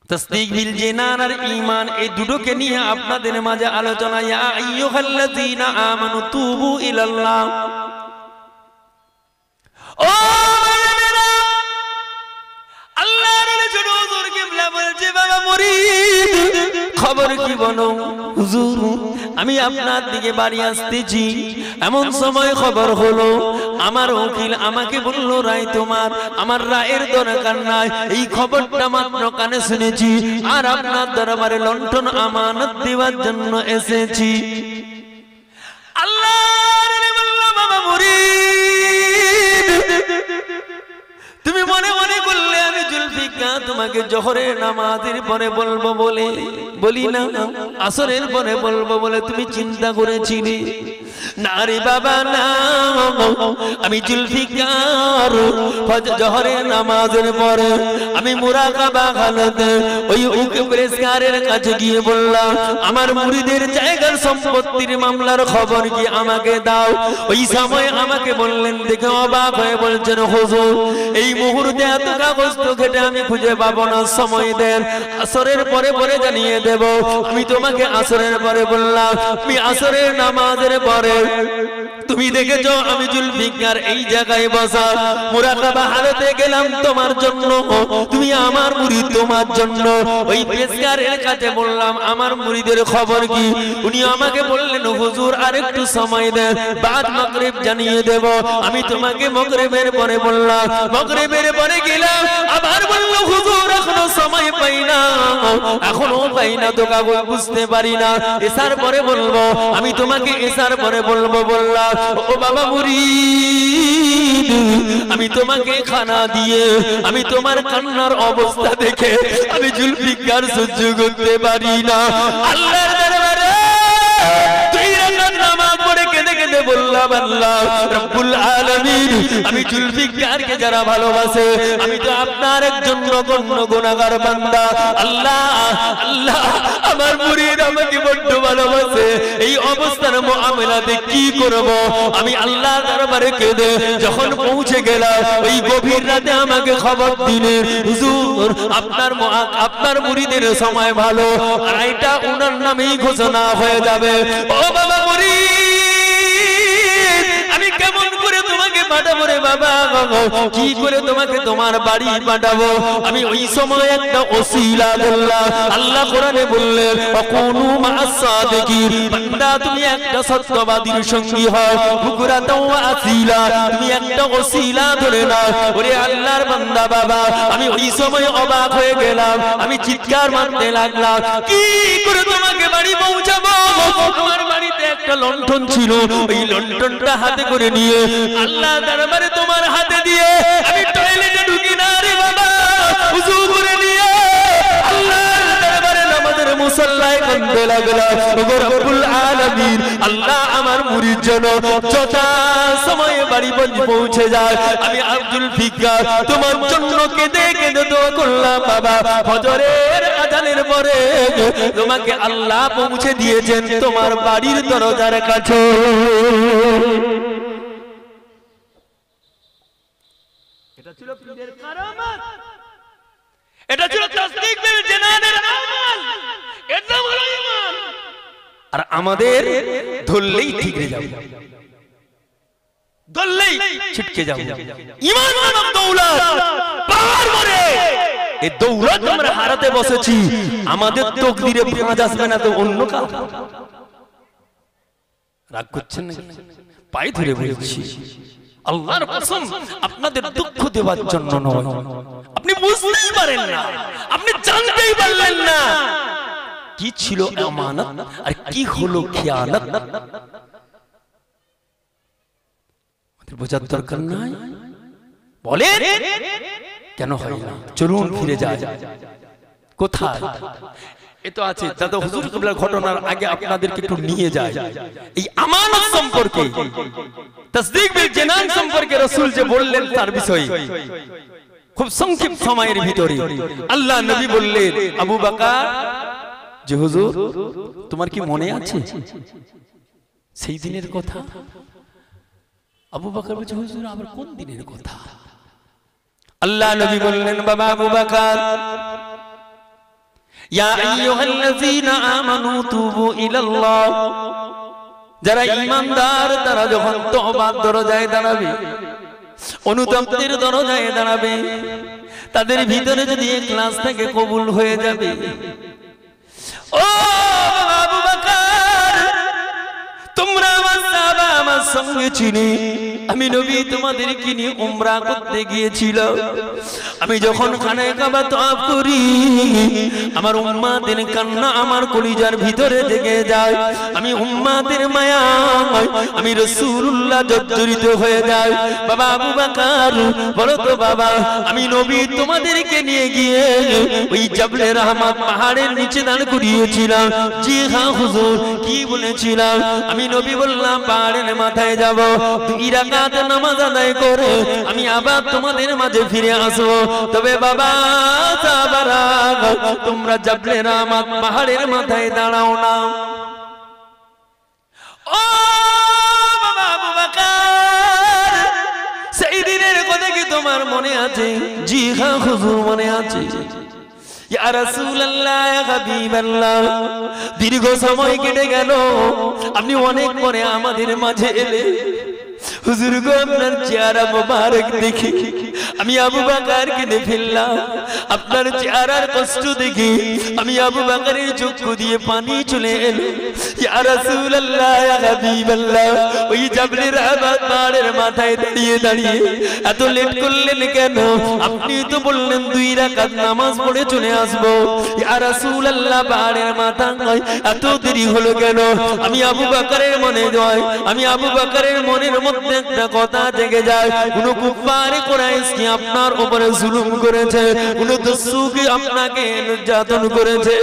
তাসদীক বিল জিনান আর ঈমান, এই দুটোকে নিয়ে আপনাদের মাঝে আলোচনা। ইয়া আইয়ুহাল্লাযীনা আমানু তুবু ইলাল্লাহ। ও ভাইরা, আল্লাহর ওলি ছোট হুজুর কিবলা বলছে, বাবা মুরিদ খবর কি বলো? হুজুর আমি আপনার দিকে বাড়ি আসতেছি, এমন সময় খবর হলো আমার উকিল আমাকে বলল, রায় তোমার। আমার রায়ের দরকার নাই, এই খবরটা মাত্র কানে শুনেছি, আর আপনার দরবারে লণ্ঠন আমানত দেওয়ার জন্য এসেছি। আল্লাহর ওলি বলল, বাবা মুরিদ তুমি মনে মনে করলে আমি জুলফিকার তোমাকে জোহরের নামাজের পরে বলবো বলে বলি না, আসরের পরে বলবো বলে তুমি চিন্তা করেছিলে? না রে বাবা না, আমি জুলফিকার জোহরের নামাজের পরে আমি মুরাকাবা হালতে ওই প্রেসকারের কাছে গিয়ে বললাম, আমার মুরিদের জায়গার সম্পত্তির মামলার খবর কি আমাকে দাও। ওই সময় আমাকে বললেন, দেখে অবাক হয়ে বলছেন, হুজুর এই মুহূর্তে এত কাগজ তো ঘেটে আমি খুঁজে পাবো না, সময় দেন, আসরের পরে পরে জানিয়ে দেব। আমি তোমাকে আসরের পরে বললাম, আমি আসরের নামাজের পরে তুমি দেখেছো আমি জুলফিকার এই জায়গায় বসা মুরাকাবা হালতে গেলাম তোমার জন্য, তুমি আমার মুরিদ তোমার জন্য। ওই পেশকারের কাছে বললাম, আমার মুরিদের খবর কি? উনি আমাকে বললেন, হুজুর আরেকটু সময় দেন, বাদ মাগরিব জানিয়ে দেব। আমি তোমাকে মাগরিবের পরে বললাম, মাগরিবের পরে গেলাম, আবার বলল, হুজুর এখনো সময় পাই না, এখনো পাই না তো কাগজ বুঝতে পারি না, এসার পরে বলবো। আমি তোমাকে এসার পরে বলবো বললাম। ও বাবা মুরিদ আমি তোমাকে খানা দিয়ে আমি তোমার কান্নার অবস্থা দেখে আমি জুলফিকার সহ্য করতে পারি না। আল্লাহর দরবারে দুই রাকাত নামাজ পড়ে কেঁদে কেঁদে বললাম, আল্লাহ রব্বুল আলামিন আমি জুলফিকারকে যারা ভালোবাসে, আমি তো আপনার একজন নগণ্য গুনাহগার বান্দা। আল্লাহ আল্লাহ আমার মুরিদ আমাকে বড্ড ভালোবাসে, এই অবস্থার মুআমালাতে কি করব? আমি আল্লাহ দরবারে কেঁদে যখন পৌঁছে গেলাম, ওই গভীর রাতে আমাকে খবর দিলেন, হুজুর আপনার মুরিদের সময় ভালো, আর এটা উনার নামেই ঘোষণা হয়ে যাবে। ও বাবা মুরিদ আমি কেমন করে তোমাকে পাঠাবো রে বাবা, কি করে তোমাকে তোমার বাড়ি পাঠাবো? আমি ওই সময় একটা ওসিলা বললাম। আল্লাহ কোরআনে বললেন, ওয়াকুনু মা'আস সাদিকিন, বান্দা তুমি একটা সত্যবাদীর সঙ্গী হও, বুকরাতাও ওয়া আসিলা, তুমি একটা ওসিলা ধরে নাও। ওরে আল্লাহর বান্দা বাবা, আমি ওই সময় অবাক হয়ে গেলাম, আমি চিৎকার মারতে লাগলাম, কি করে তোমাকে বাড়ি পৌঁছাবো? আমার বাড়িতে একটা লণ্ঠন ছিল, ওই লণ্ঠনটা হাতে করে নিয়ে আল্লাহ দরবারে তোমার হাতে দিয়ে আমি টয়লেটে ঢুকি না রে বাবা, উযু করে নিয়ে আল্লাহর দরবারে নামাজের মুসাল্লায় কাঁদতে লাগলাম। ওগো রব্বুল আলামিন, আল্লাহ আমার মুরিদ যেন যথা সময়ে বাড়ি পৌঁছে যায়। আমি আব্দুল ফিকার তোমার জন্য কেঁদে কেঁদে দোয়া করলাম, বাবা ফজরের আযানের পরে তোমাকে আল্লাহ পৌঁছে দিয়েছেন তোমার বাড়ির দরজার কাছে। এটা ছিল পীরের কারামাত, এটা ছিল তাসদীক বিল জিনানের আমাল, এটা হলো ঈমান। আর আমাদের ধরলেই ঠিকরে যাবে, ধরলেই ছিটকে যাবে। ঈমান নামক দৌলত পাওয়ার পরে এই দৌলত আমরা হারাতে বসেছি, আমাদের তাকদীরে ভাঁজ আসবে না তো অন্য কাজ। রাগ করছেন না? পায়ে ধরে বলছি, আল্লাহর কসম আপনাদের দুঃখ দেওয়ার জন্য নয়। আপনি বুঝতেই পারেন না, আপনি জানতেই পারলেন না কি ছিল আমানত আর কি হলো খেয়ানত। আমাদের বোঝার দরকার নাই। বলেন কেন হয় না? চলুন ফিরে যাই। কোথায়? এ তো আছে দাদা হুজুর কিবলার ঘটনার আগে আপনাদেরকে একটু নিয়ে যায় এই আমানত সম্পর্কে, তাসদীক বিল জানান সম্পর্কে রাসূল যে বললেন তার বিষয়ে খুব সংক্ষিপ্ত সময়ের ভিতরে আল্লাহ নবী বললেন, আবু বকর যে হুজুর তোমার কি মনে আছে সেই দিনের কথা? আবু বকর বলছে, হুজুর আবার কোন দিনের কথা? আল্লাহ নবী বললেন, বাবা আবু বকর, ইয়া আইয়ুহাল্লাযীনা আমানু তুবু ইলাল্লাহ, যারা ঈমানদার তারা যখন তওবার দরজায় দাঁড়াবে, অনুতপ্তের দরজায় দাঁড়াবে, তাদের ভিতরে যদি ইখলাস থেকে কবুল হয়ে যাবে। ও আবু বকর, তোমরা আমার সাহাবা আমার সঙ্গে চিনি, আমি নবী তোমাদেরকে নিয়ে উমরা করতে গিয়েছিলাম। আমি যখন খানায়ে কাবা তওয়াফ করি, আমার উম্মাতের কান্না আমার কলিজার ভিতরে জেগে যায়। আমি উম্মাতের মায়া, আমি রাসূলুল্লাহ জর্জরিত হয়ে যাই। বাবা আবু বকর বলো তো বাবা, আমি নবী তোমাদেরকে নিয়ে গিয়ে ওই জাবলে রহমত পাহাড়ের নিচে দাঁড় করিয়েছিলাম। জি হ্যাঁ হুজুর, কি বলেছিলাম? আমি নবী বললাম পাহাড়ের মাথায় যাব, 2 রাকাত নামাজ আদায় করে আমি আবার তোমাদের মাঝে ফিরে আসবো। তবে বাবা সাহাবারা, তোমরা জাবলে রহমত পাহাড়ের মাথায় দাঁড়াও না। ও বাবা আবু বকর, সেই দিনের কথা কি তোমার মনে আছে? জি হ্যাঁ হুজুর, মনে আছে। ইয়া রাসূলুল্লাহ, ইয়া হাবিবাল্লাহ, দীর্ঘ সময় কেটে গেল, আপনি অনেক পরে আমাদের মাঝে এলে। হুজুর গো, আপনার চেহারা মোবারক দেখে আমি আবু বকর কেঁদে ফেললাম। আপনার চেহারার কষ্ট দেখে আমি আবু বকরের চক্ষু দিয়ে পানি চলে এলো। ইয়া রাসূলুল্লাহ, ইয়া হাবিবাল্লাহ, ওই জাবলে রহমত পাহাড়ের মাথায় দাঁড়িয়ে দাঁড়িয়ে এত লেট করলেন কেন? আপনি তো বললেন 2 রাকাত নামাজ পড়ে চলে আসবো। ইয়া রাসূলুল্লাহ, পাহাড়ের মাথায় এত দেরি হলো কেন? আমি আবু বকরের মনে যায়, আমি আবু বকরের মনের মধ্যে একটা কথা জেগে যায়, কোন কুফারে কুরাইশ কি আপনার উপরে জুলুম করেছে, কোন দস্যু কি আপনাকে নির্যাতন করেছে?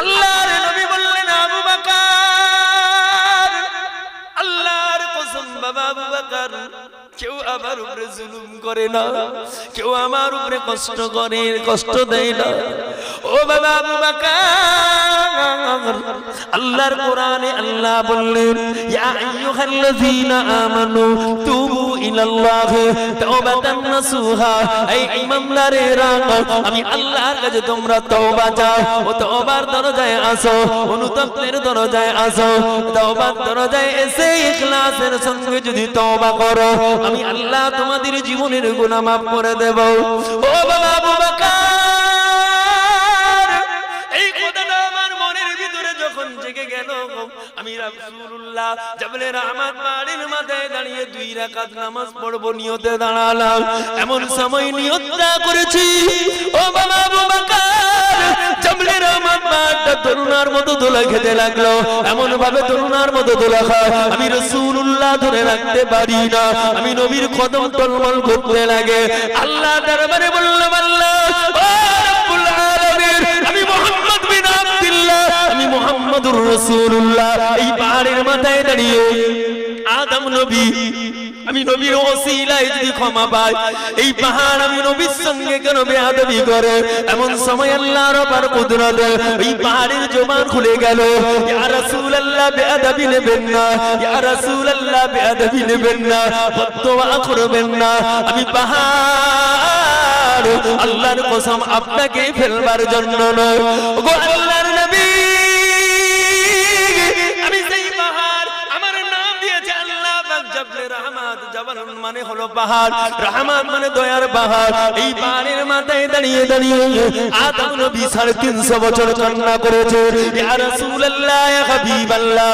আল্লাহর নবী বললেন, আবু বকর, আল্লাহর কসম বাবা আবু বকর, কেউ আমার উপরে জুলুম করে না, কেউ আমার উপরে কষ্ট দেয় না। ও বাবা আবু বকর, আল্লাহর কোরআনে আল্লাহ বললেন, ইয়া আইয়ুহাল্লাযীনা আমানু তুবু ইলাল্লাহি তাওবাতান নাসুহা, এই ঈমানদারেরা, আমি আল্লাহর কাছে তোমরা তওবা চাও, ও তওবার দরজায় আসো, অনুতপ্তের দরজায় আসো। তওবার দরজায় এসে ইখলাসের সঙ্গে যদি তওবা করো, আমি আল্লাহ তোমাদের জীবনের গুনাহ মাফ করে দেব। ও বাবা আবু বকর, এই কথাটা আমার মনের ভিতরে যখন জেগে গেল, আমি রাসূলুল্লাহ জাবলে রহমত পাহাড়ের মাথায় দাঁড়িয়ে 2 রাকাত নামাজ পড়ব নিয়তে দাঁড়ালাম। এমন সময় নিয়তটা করেছি, ও বাবা আবু বকর, জাবলে রহমত পাহাড়টা তরুণার মতো দোলা খেতে লাগলো। এমন ভাবে তরুণার মতো দোলা খায়, আমি রাসূলুল্লাহ ধরে রাখতে পারি না। আমি নবীর কদম টলমল করতে লাগে। আল্লাহ দরবারে বললাম, আল্লাহ ও রব্বুল আলামিন, আমি মুহাম্মদ বিন আব্দুল্লাহ, আমি মুহাম্মদুর রাসূলুল্লাহ এই পাহাড়ের মাথায় দাঁড়িয়ে আদম নবী, আমি নবীর ওসিলায় যদি ক্ষমা পাই, এই পাহাড় আমি নবীর সঙ্গে কেন বেয়াদবি করে? এমন সময় আল্লাহর অপার কুদরতে এই পাহাড়ের জবান খুলে গেল। ইয়া রাসূলুল্লাহ, বেয়াদবি নেবেন না, ইয়া রাসূলুল্লাহ, বেয়াদবি নেবেন না, ফতোয়া করবেন না। আমি পাহাড় আল্লাহর কসম আপনাকে ফেলবার জন্য নয়, ওগো আল্লাহর নবী, আমি সেই পাহাড়, আমার নাম দিয়েছে আল্লাহ পাক জাবলে রহমত। জাবাল মানে হলো পাহাড়, রহমত মানে দয়ার পাহাড়। এই পাহাড়ের মাথায় দাঁড়িয়ে দাঁড়িয়ে আদম নবী 350 বছর কান্না করেছে। ইয়া রাসূলুল্লাহ, ইয়া হাবিবাল্লাহ,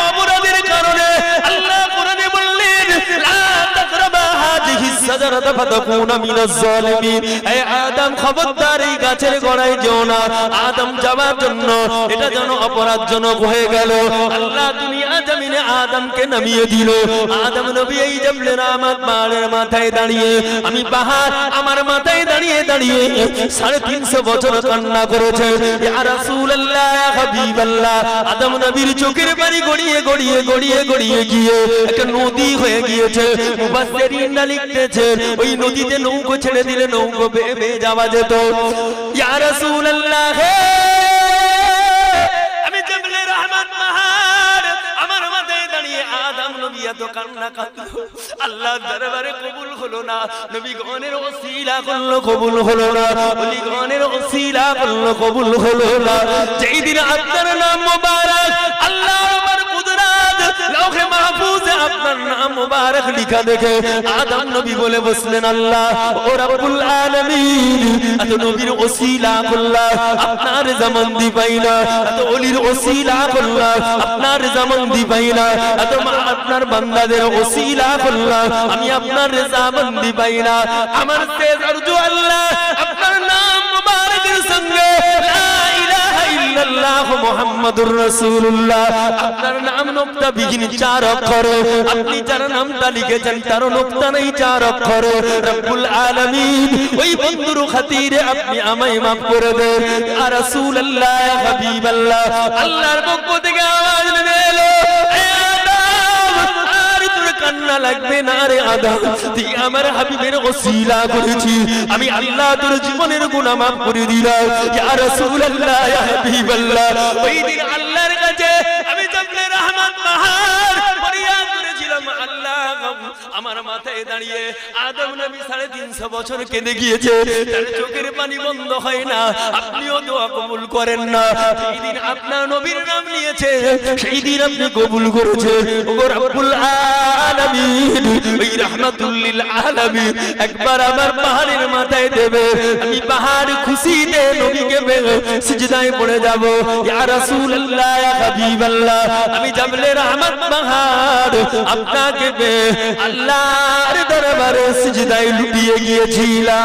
অপরাধের কারণে আল্লাহ কোরআনে বললেন, লা তাকরাবা হাযিহিস সাজারাতা ফাতাকুনা মিনাজ জালিমিন। এই আদম খবরদার এই গাছের গোড়ায় যেও না। আদম যাওয়ার জন্য এটা যেন অপরাধজনক হয়ে গেল। আল্লাহ দুনিয়া জমিনে আদমকে নামিয়ে দিল। আদম নবী এই জাবলে রাহমাত পাহাড়ের মাথায় দাঁড়িয়ে, আমি পাহাড় আমার মাথায় দাঁড়িয়ে দাঁড়িয়ে 350 বছর কান্না করেছে। ইয়া রাসূলুল্লাহ, ইয়া হাবিবাল্লাহ। আদম নবীর চোখের পানি গড়িয়ে গড়িয়ে গড়িয়ে গড়িয়ে গিয়ে একটা নদী হয়ে গিয়েছে। মুফাসসিরিনরা লিখতেছেন ওই নদীতে নৌকো ছেড়ে দিলে নৌকো বেয়ে বেয়ে যাওয়া যেত। ইয়া রাসূলুল্লাহ, আমি জাবলে রাহমাত পাহাড় আমার মাথায় দাঁড়িয়ে আদম নবী এত কান্না কাঁদলো, আল্লাহ দরবারে কবুল হলো না। নবীগণের ওসিলা করলো, কবুল হলো না। ওলিগণের ওসিলা করলো, কবুল হলো না। যেই দিন আপনার নাম মুবারক, আল্লাহ আমার কুদরত লৌহে মাহফুজে আপনার নাম মুবারক লিখা দেখে আদম নবী বলে বসলেন, আল্লাহ ও রব্বুল আলামিন, এত নবীর ওসিলা করলাম, আপনার জামান দি পাইনা। এত ওলির ওসিলা করলাম, আপনার জামান দি পাইনা। এত আপনার বান্দাদের ওসিলা করলাম, আমি আপনার রেজামন্দি পাইনা। আমার তেজ আরজু আল্লাহ আপনার নাম মুবারকের সঙ্গে লা ইলাহা ইল্লাল্লাহ মুহাম্মাদুর রাসূলুল্লাহ, আপনার নাম নোক্তা বিহীন 4 অক্ষরে, আপনি যার নামটা লিখেছেন তার নোক্তা নেই 4 অক্ষরে। রব্বুল আলামিন, ওই বন্ধুর খাতিরে আপনি আমায় maaf করে দেন। ইয়া রাসূলুল্লাহ, ইয়া হাবিবাল্লাহ, আল্লাহর পক্ষ থেকে আওয়াজ এলো, কান্না লাগবে না রে আদম, তুই আমার হাবিবের ওসিলা করেছি, আমি আল্লাহ তোর জীবনের গুনাহ maaf করে দিলাম। ইয়া রাসূলুল্লাহ, ইয়া হাবিবাল্লাহ, ওই দিন আল্লাহর কাছে আমি জাবলে রাহমাত পাহাড় ফরিয়াদ করেছিলাম, আল্লাহ আমার মাথায় দাঁড়িয়ে আদম নবী 350 বছর কেঁদে গিয়েছে, তার চোখের পানি বন্ধ হয় না, আপনিও দোয়া কবুল করেন না। সেই দিন আপনার নবীর নাম নিয়েছে, সেই দিন আপনি কবুল করেছেন। ও রব্বুল আলামিন, ওই রাহমাতুল লিল আলামিন একবার আমার পাহাড়ের মাথায় দেবে, আমি পাহাড় খুশিতে নবীকে সিজদায় পড়ে যাব। ইয়া রাসূলুল্লাহ, ইয়া হাবিবাল্লাহ, আমি জাবলে রাহমাত পাহাড় আপনাকে আল্লাহর দরবারে সিজদায় লুটিয়ে গিয়েছিলাম।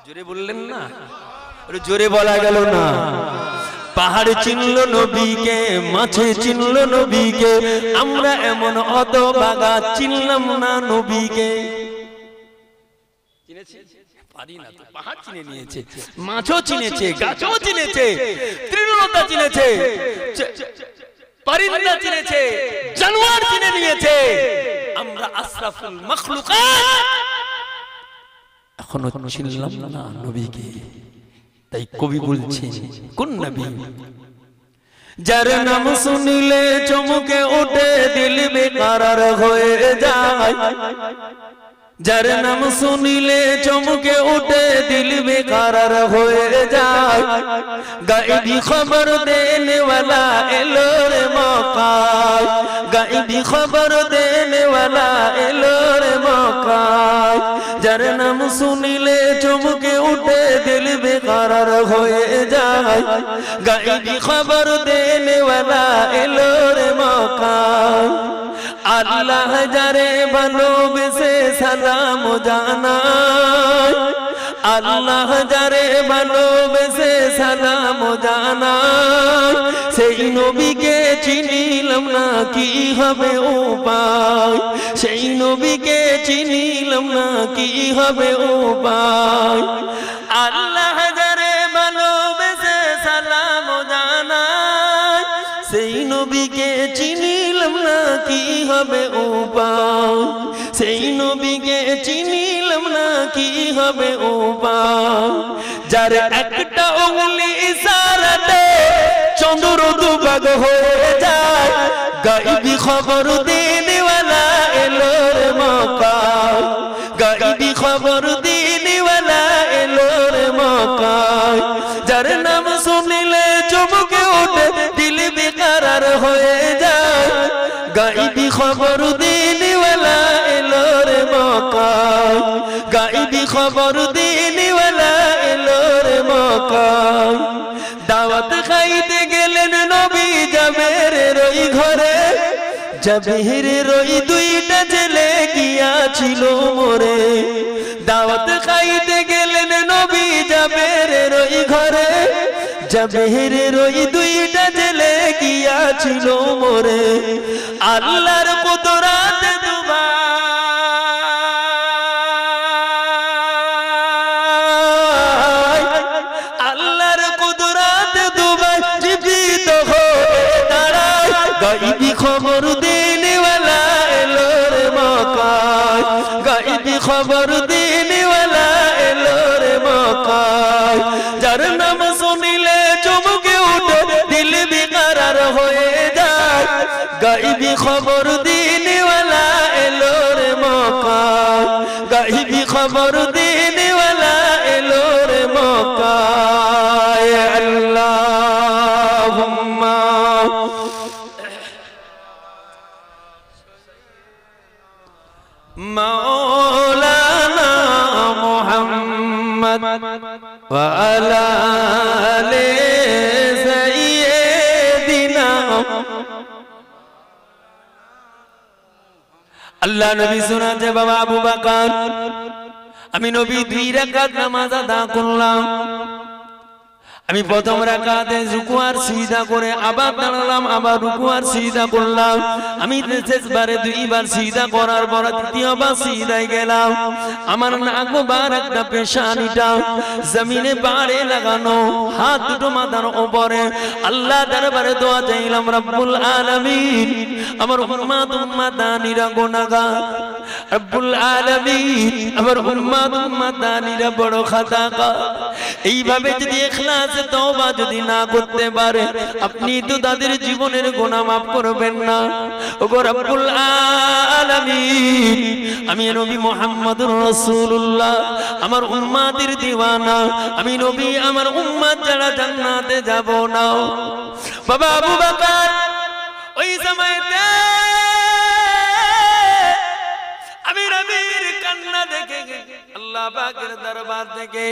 জোরে বললেন না, জোরে বলা গেল না। পাহাড় চিনল নবীকে, মাছে চিনল নবীকে, আমরা এমন হতভাগা চিনলাম না নবীকে। চিনেছি? পারি না তো, পাহাড় চিনে নিয়েছে, মাছও চিনেছে, গাছও চিনেছে, তৃণলতা চিনেছে, পরিন্দা চিনেছে, জানোয়ার চিনে নিয়েছে, আমরা আশরাফুল মাখলুকাত এখনো চিনলাম না নবীকে। তাই কবি বলছে, কোন নবী? যার নাম শুনিলে চমকে ওঠে দিল বেকারার হয়ে যায়, যার নাম শুনিলে চমকে ওঠে দিল বেকারার হয়ে যায়, গাইবি খবর দেনে ওয়ালা এলো রে মক্কায়, গাইবি খবর দেনে ওয়ালা এলো রে মক্কায়, যার নাম শুনিলে চমকে উঠে দিল বেকারার হয়ে যায়, গাইবি খবর দেনে ওয়ালা এলো রে মক্কায়। আল্লাহ যারে ভালোবেসে সালাম জানায়, আল্লাহ যারে ভালোবেসে সালাম জানায়, সেই নবীকে চিনিলাম না কি হবে উপায়, সেই নবীকে চিনিলাম না কি হবে উপায়। আল্লাহ যারে ভালোবেসে সালাম জানায়, সেই নবীকে চিনিলাম না কি হবে উপায়, সেই নবীকে চিনিলাম না কি হবে উপায়। যার একটা উঙ্গলি ইশারাতে চন্দ্র দুভাগ হয়ে যায়, গাইবি খবর দেনেওয়ালা এলো রে মক্কায়, গাইবি খবর দেনেওয়ালা এলো রে মক্কায়, যার নাম শুনলে চমকে ওঠে দিল বেকারার হয়ে যায়, গাইবি খবর দেনেওয়ালা এলো রে মক্কায়, গাইবি খবর দেনেওয়ালা এলো রে মক্কায়। দাওয়াত খাইতে গেলেন নবী জাবেরের ওই ঘরে, জাবিরের ওই দুইটা ছেলে গিয়াছিল মরে দাওয়াত খাইতে গেলেন নবী জাবেরের ওই ঘরে জাবেরের ওই দুইটা ছেলে গিয়াছিল মরে আল্লাহর কুদরত দুবাই আল্লাহর কুদরত দুবাই জীবিত হয়ে দাঁড়ায় গায়বী খবর দেনেওয়ালা এলো রে মক্কায় গায়বী খবর দেনেওয়ালা এলো রে মক্কায় যার নাম শুনিলে চমকে উঠে দিল বেকরার হয়ে যায় গায়বী খবর দেনেওয়ালা এলো রে মক্কায় গায়বী খবর দেনেওয়ালা এলো রে মক্কায় আল্লাহুম্মা মাওলানা মুহাম্মদ ওয়া আলা আলি সাইয়্যিদিনা আল্লাহ নবী শোনাতে বাবা আবু বকর আমি নবী 2 রাকাত নামাজ আদা করলাম আমি প্রথম রাকাতে রুকু আর সিজদা করে আবার দাঁড়ালাম আবার রুকু আর সিজদা করলাম আমি শেষবারে 2 বার সিজদা করার পর তৃতীয়বার সিজদায় গেলাম আমার নাক মুবারকটা পেশানিটা জমিনে বাড়ে লাগানো হাত দুটো মাথার উপরে আল্লাহ দরবারে দোয়া চাইলাম রব্বুল আলামিন আমার উম্মাদানিরা গুনাহগার রব্বুল আলামিন আমার উম্মাদানিরা বড় খাতাকার এইভাবে যদি ইখলাস তওবা যদি না করতে পারে আপনি তো তাদের জীবনের গুনাহ maaf করবেন না ওগো রব্বুল আলামিন আমি নবী মুহাম্মদুর রাসূলুল্লাহ আমার উম্মতের দিওয়ানা আমি নবী আমার উম্মত যারা জান্নাতে যাব না বাবা আবু বকর ওই সময়তে আমি নবীর কান্না দেখে আল্লাহ পাকের দরবার থেকে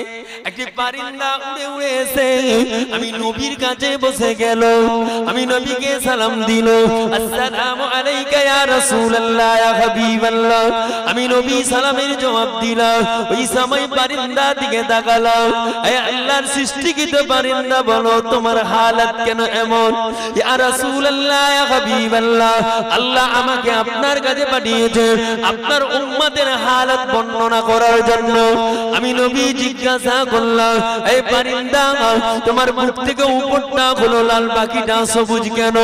একটি পরিন্দা উড়ে উড়ে এসে আমি নবীর কাছে বসে গেল আমি নবীকে সালাম দিল আসসালামু আলাইকা ইয়া রাসূলুল্লাহ ইয়া হাবিবাল্লাহ আমি নবী সালামের জবাব দিলাম ওই সময় পরিন্দা দিকে তাকালাম হে আল্লাহর সৃষ্টিকৃত পরিন্দা বলো তোমার হালত কেন এমন ইয়া রাসূলুল্লাহ ইয়া হাবিবাল্লাহ আল্লাহ আমাকে আপনার কাছে পাঠিয়েছেন আপনার উম্মতের হালত বর্ণনা করার জন্য আমি নবী জিজ্ঞাসা করলাম এই পরিন্দা তোমার মুখ থেকে উপরটা হলো লাল বাকিটা সবুজ কেন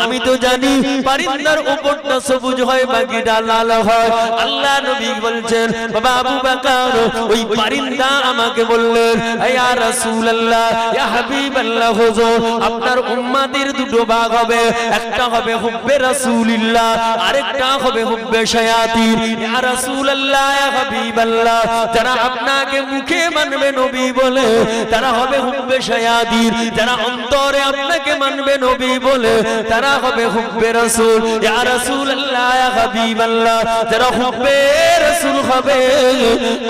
আমি তো জানি পরিন্দার উপরটা সবুজ হয় বাকিটা লাল হয় আল্লাহ নবী বলছেন বাবা আবু বকর ওই পরিন্দা আমাকে বললেন ইয়া রাসূলুল্লাহ ইয়া হাবিবাল্লাহ হুজুর আপনার উম্মতের দুটো ভাগ হবে একটা হবে হুব্বে রাসূলুল্লাহ আরেকটা হবে হুব্বে শায়াতিন ইয়া রাসূলুল্লাহ ইয়া হাবিবাল্লাহ যারা আপনাকে মুখে মানবে নবী বলে তারা হবে হুব্বে শায়াতিন যারা অন্তরে আপনাকে মানবে নবী বলে তারা হবে হুব্বে রাসূল ইয়া রাসূলুল্লাহ ইয়া হাবিবাল্লাহ যারা হুব্বে রাসূল হবে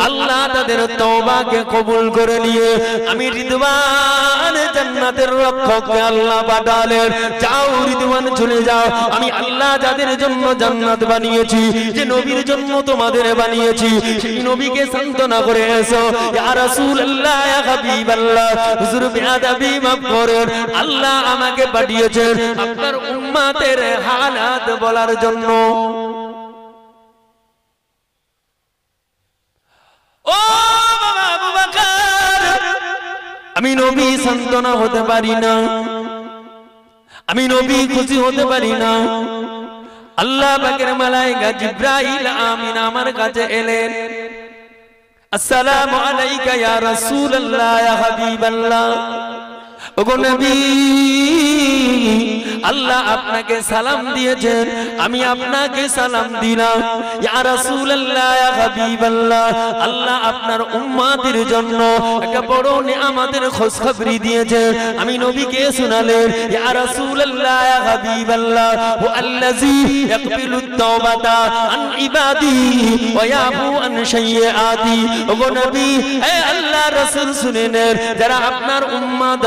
আল্লাহ তাদের তওবাকে কবুল করে নিয়ে আমি রিদওয়ান জান্নাতের রক্ষককে আল্লাহ পাঠালেন যাও রিদওয়ান চলে যাও আমি আল্লাহ যাদের জন্য জান্নাত বানিয়েছি যে নবীর জন্য তোমাদের বানিয়েছি সেই নবীকে সান্তনা করে এসো ইয়া রাসূলুল্লাহ ইয়া হাবিবাল্লাহ হুজুর বেয়াদবি মাফ করেন আল্লাহ আমাকে পাঠিয়েছেন আপনার উম্মতের হালাত বলার জন্য ও বাবা আবু বকর আমি নবী সান্তনা হতে পারি না আমি নবী খুশি হতে পারি না আল্লাহ পাকের মালায়েকা জিবরাইল আমিন আমার কাছে এলেন আসসালামু আলাইকা ইয়া রাসূলুল্লাহ ইয়া হাবিবাল্লাহ ওগো নবী আল্লাহ আপনাকে সালাম দিয়েছেন আমি আপনাকে সালাম দিলাম ইয়া রাসূলুল্লাহ ইয়া হাবিবাল্লাহ আল্লাহ আপনার উম্মতের জন্য একটা বড় নিয়ামতের খোঁজখবরি দিয়েছেন আমি নবীকে শোনালেন ইয়া রাসূলুল্লাহ ইয়া হাবিবাল্লাহ হুয়াল্লাযী ইয়াকবিলুত তাওবাতা আন ইবাদি ওয়া ইয়াফু আন শাইয়াতি ওগো নবী হে আল্লাহর রাসূল শুনে নেন যারা আপনার উম্মত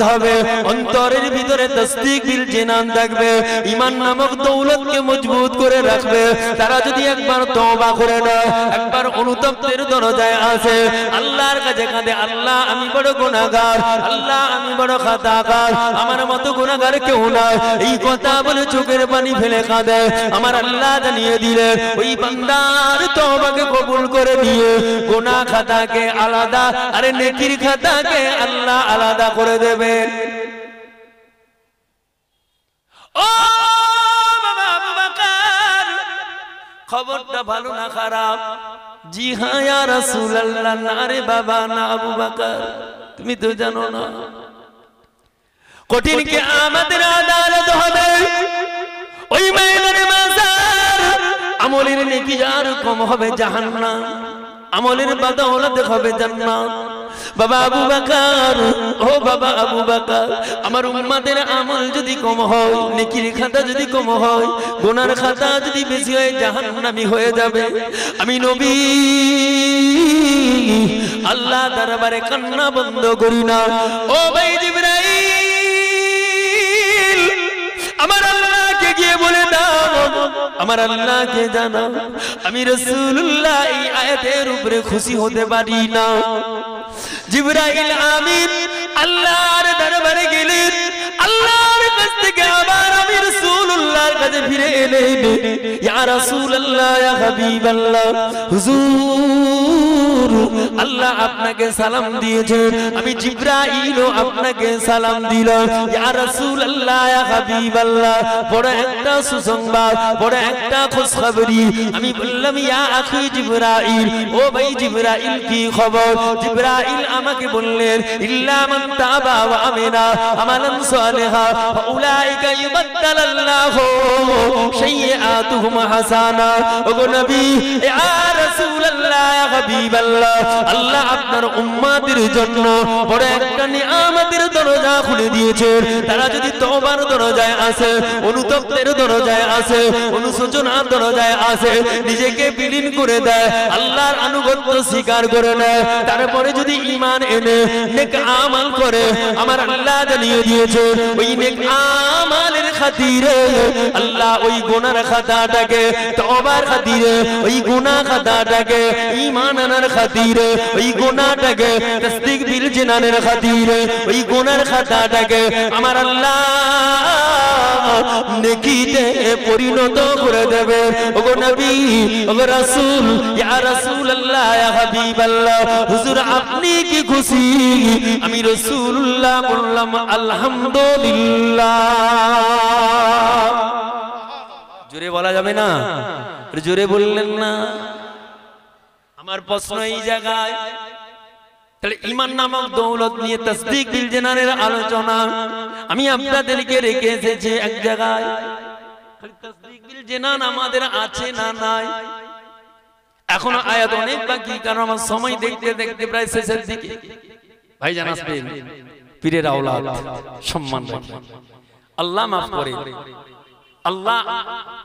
হবে অন্তরের ভিতরে তাসদীক বিল জিনান থাকবে, ঈমান নামক দৌলতকে মজবুত করে রাখবে। তারা যদি একবার তওবা করে নেয়, একবার অনুতপ্তের দরজায় আসে, আল্লাহর কাছে কাঁদে, আল্লাহ আমি বড় গুনাহগার, আল্লাহ আমি বড় খাতাকার, আমার মতো গুনাহগার কেউ নাই, এই কথা বলে চোখের পানি ফেলে কাঁদে, আমার আল্লাহ জানিয়ে দিলেন ওই বান্দার তওবাকে কবুল করে নিয়ে গুনাহ খাতাকে আলাদা আর নেকির খাতাকে আল্লাহ আলাদা করে দেবেন। ও বাবা আবু বকর, খবরটা ভালো না খারাপ? জি হ্যাঁ ইয়া রাসূলুল্লাহ। না রে বাবা না আবু বকর, তুমি তো জানো না কঠিন কিয়ামতের আদালত হবে ওই ময়দানে মাজার, আমলের নেকি যার কম হবে জাহান্নাম, আমলের বদৌলত হবে জান্নাত। বাবা আবু বকর, ও বাবা আবু বকর, আমার উম্মতের আমল যদি কম হয়, নেকির খাতা যদি কম হয়, গুনার খাতা যদি বেশি হয়, জাহান্নামী হয়ে যাবে। আমি নবী আল্লাহ দরবারে কান্না বন্ধ করি না। ও ভাই জিবরাইল, আমার আল্লাহকে গিয়ে বলে দাও, আমার আল্লাহকে জানাও আমি রাসূলুল্লাহ এই আয়াতের উপরে খুশি হতে পারি না। জিবরাইল আমিন আল্লাহর দরবারে গেলেন, আল্লাহর কাছ থেকে আবার আমি রাসূলুল্লাহর কাছে ফিরে এলেন। ইয়া রাসূলুল্লাহ, ইয়া হাবিবাল্লাহ, হুজুর আল্লাহ আপনাকে সালাম দিয়েছেন, আমি জিবরাইলও আপনাকে সালাম দিলাম। ইয়া রাসূলুল্লাহ, ইয়া হাবিবাল্লাহ, বড় একটা সুসংবাদ, বড় একটা খুশখবরি। আমি বললাম ইয়া আখি জিবরাইল, ও ভাই জিবরাইল কি খবর? জিবরাইল আমাকে বললেন ইল্লা মান তাবা ওয়া আমিনা আমালান সালিহা ফাউলাইকা ইউবাদদালাল্লাহু সাইয়্যাতুহুম হাসানা। ওগো নবী, ইয়া রাসূলুল্লাহ, ইয়া হাবিবাল্লাহ, আল্লাহ আপনার উম্মতের জন্য বড় একটা নিয়ামতের দরজা খুলে দিয়েছেন। তারা যদি তওবার দরজায় আসে, অনুতপ্তের দরজায় আসে, অনুশোচনার দরজায় আসে, নিজেকে বিলীন করে দেয়, আল্লাহর আনুগত্য স্বীকার করে নেয়, তারপরে যদি ঈমান এনে নেক আমল করে, আমার আল্লাহ জানিয়ে দিয়েছে ওই নেক আমলের খাতিরে আল্লাহ ওই গুনার খাতাটাকে, তওবার খাতিরে ওই গুনাহ খাতাটাকে, ঈমান আনার খাতিরে ওই গুনাহটাকে, তাসদীক বিল জিনানের খাতিরে ওই গুনার খাতাটাকে আমার আল্লাহ নেকিতে পরিণত করে দেবে। ওগো নবী, ওগো রাসূল, ইয়া রাসূলুল্লাহ, ইয়া হাবিবাল্লাহ, হুজুর আপনি কি খুশি? আমি রাসূলুল্লাহ বললাম আলহামদুলিল্লাহ। জোরে বলা যাবে না? জোরে বললেন না? আমার প্রশ্ন এই জায়গায়, তাহলে ঈমান নামক দৌলত নিয়ে তাসদীক বিল জিনানের আলোচনা আমি আপনাদেরকে রেখে এসেছি এক জায়গায়। তাসদীক বিল জিনান আমাদের আছে না নাই? এখনো আয়াত অনেক বাকি, কারণ আমার সময় দেখতে দেখতে প্রায় শেষের দিকে। ভাইজান আসবেন, পীরের আওলাদ, সম্মান রাখবেন, আল্লাহ মাফ করেন, আল্লাহ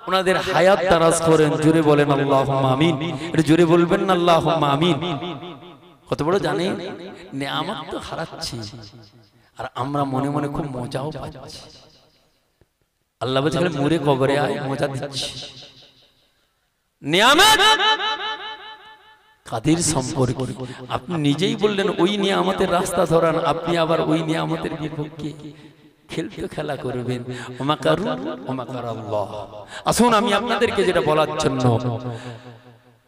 ওনাদের হায়াত দারাজ করেন। জোরে বলেন আল্লাহুম্মা আমিন। এটা জোরে বলবেন না আল্লাহুম্মা আমিন। কত বড় জানেন নেয়ামত তো হারাচ্ছি, আর আমরা মনে মনে খুব মজাও পাচ্ছি। আল্লাহ বলছে মরে কবরে আয়, মজা দিচ্ছি। নিয়ামত কাদের সম্পর্কে? আপনি নিজেই বললেন ওই নিয়ামতের রাস্তা ধরান, আপনি আবার ওই নিয়ামতের বিপক্ষে খেলতে খেলা করবেন। ওমাকারু ওমাকারাল্লাহ। আসুন আমি আপনাদেরকে যেটা বলার জন্য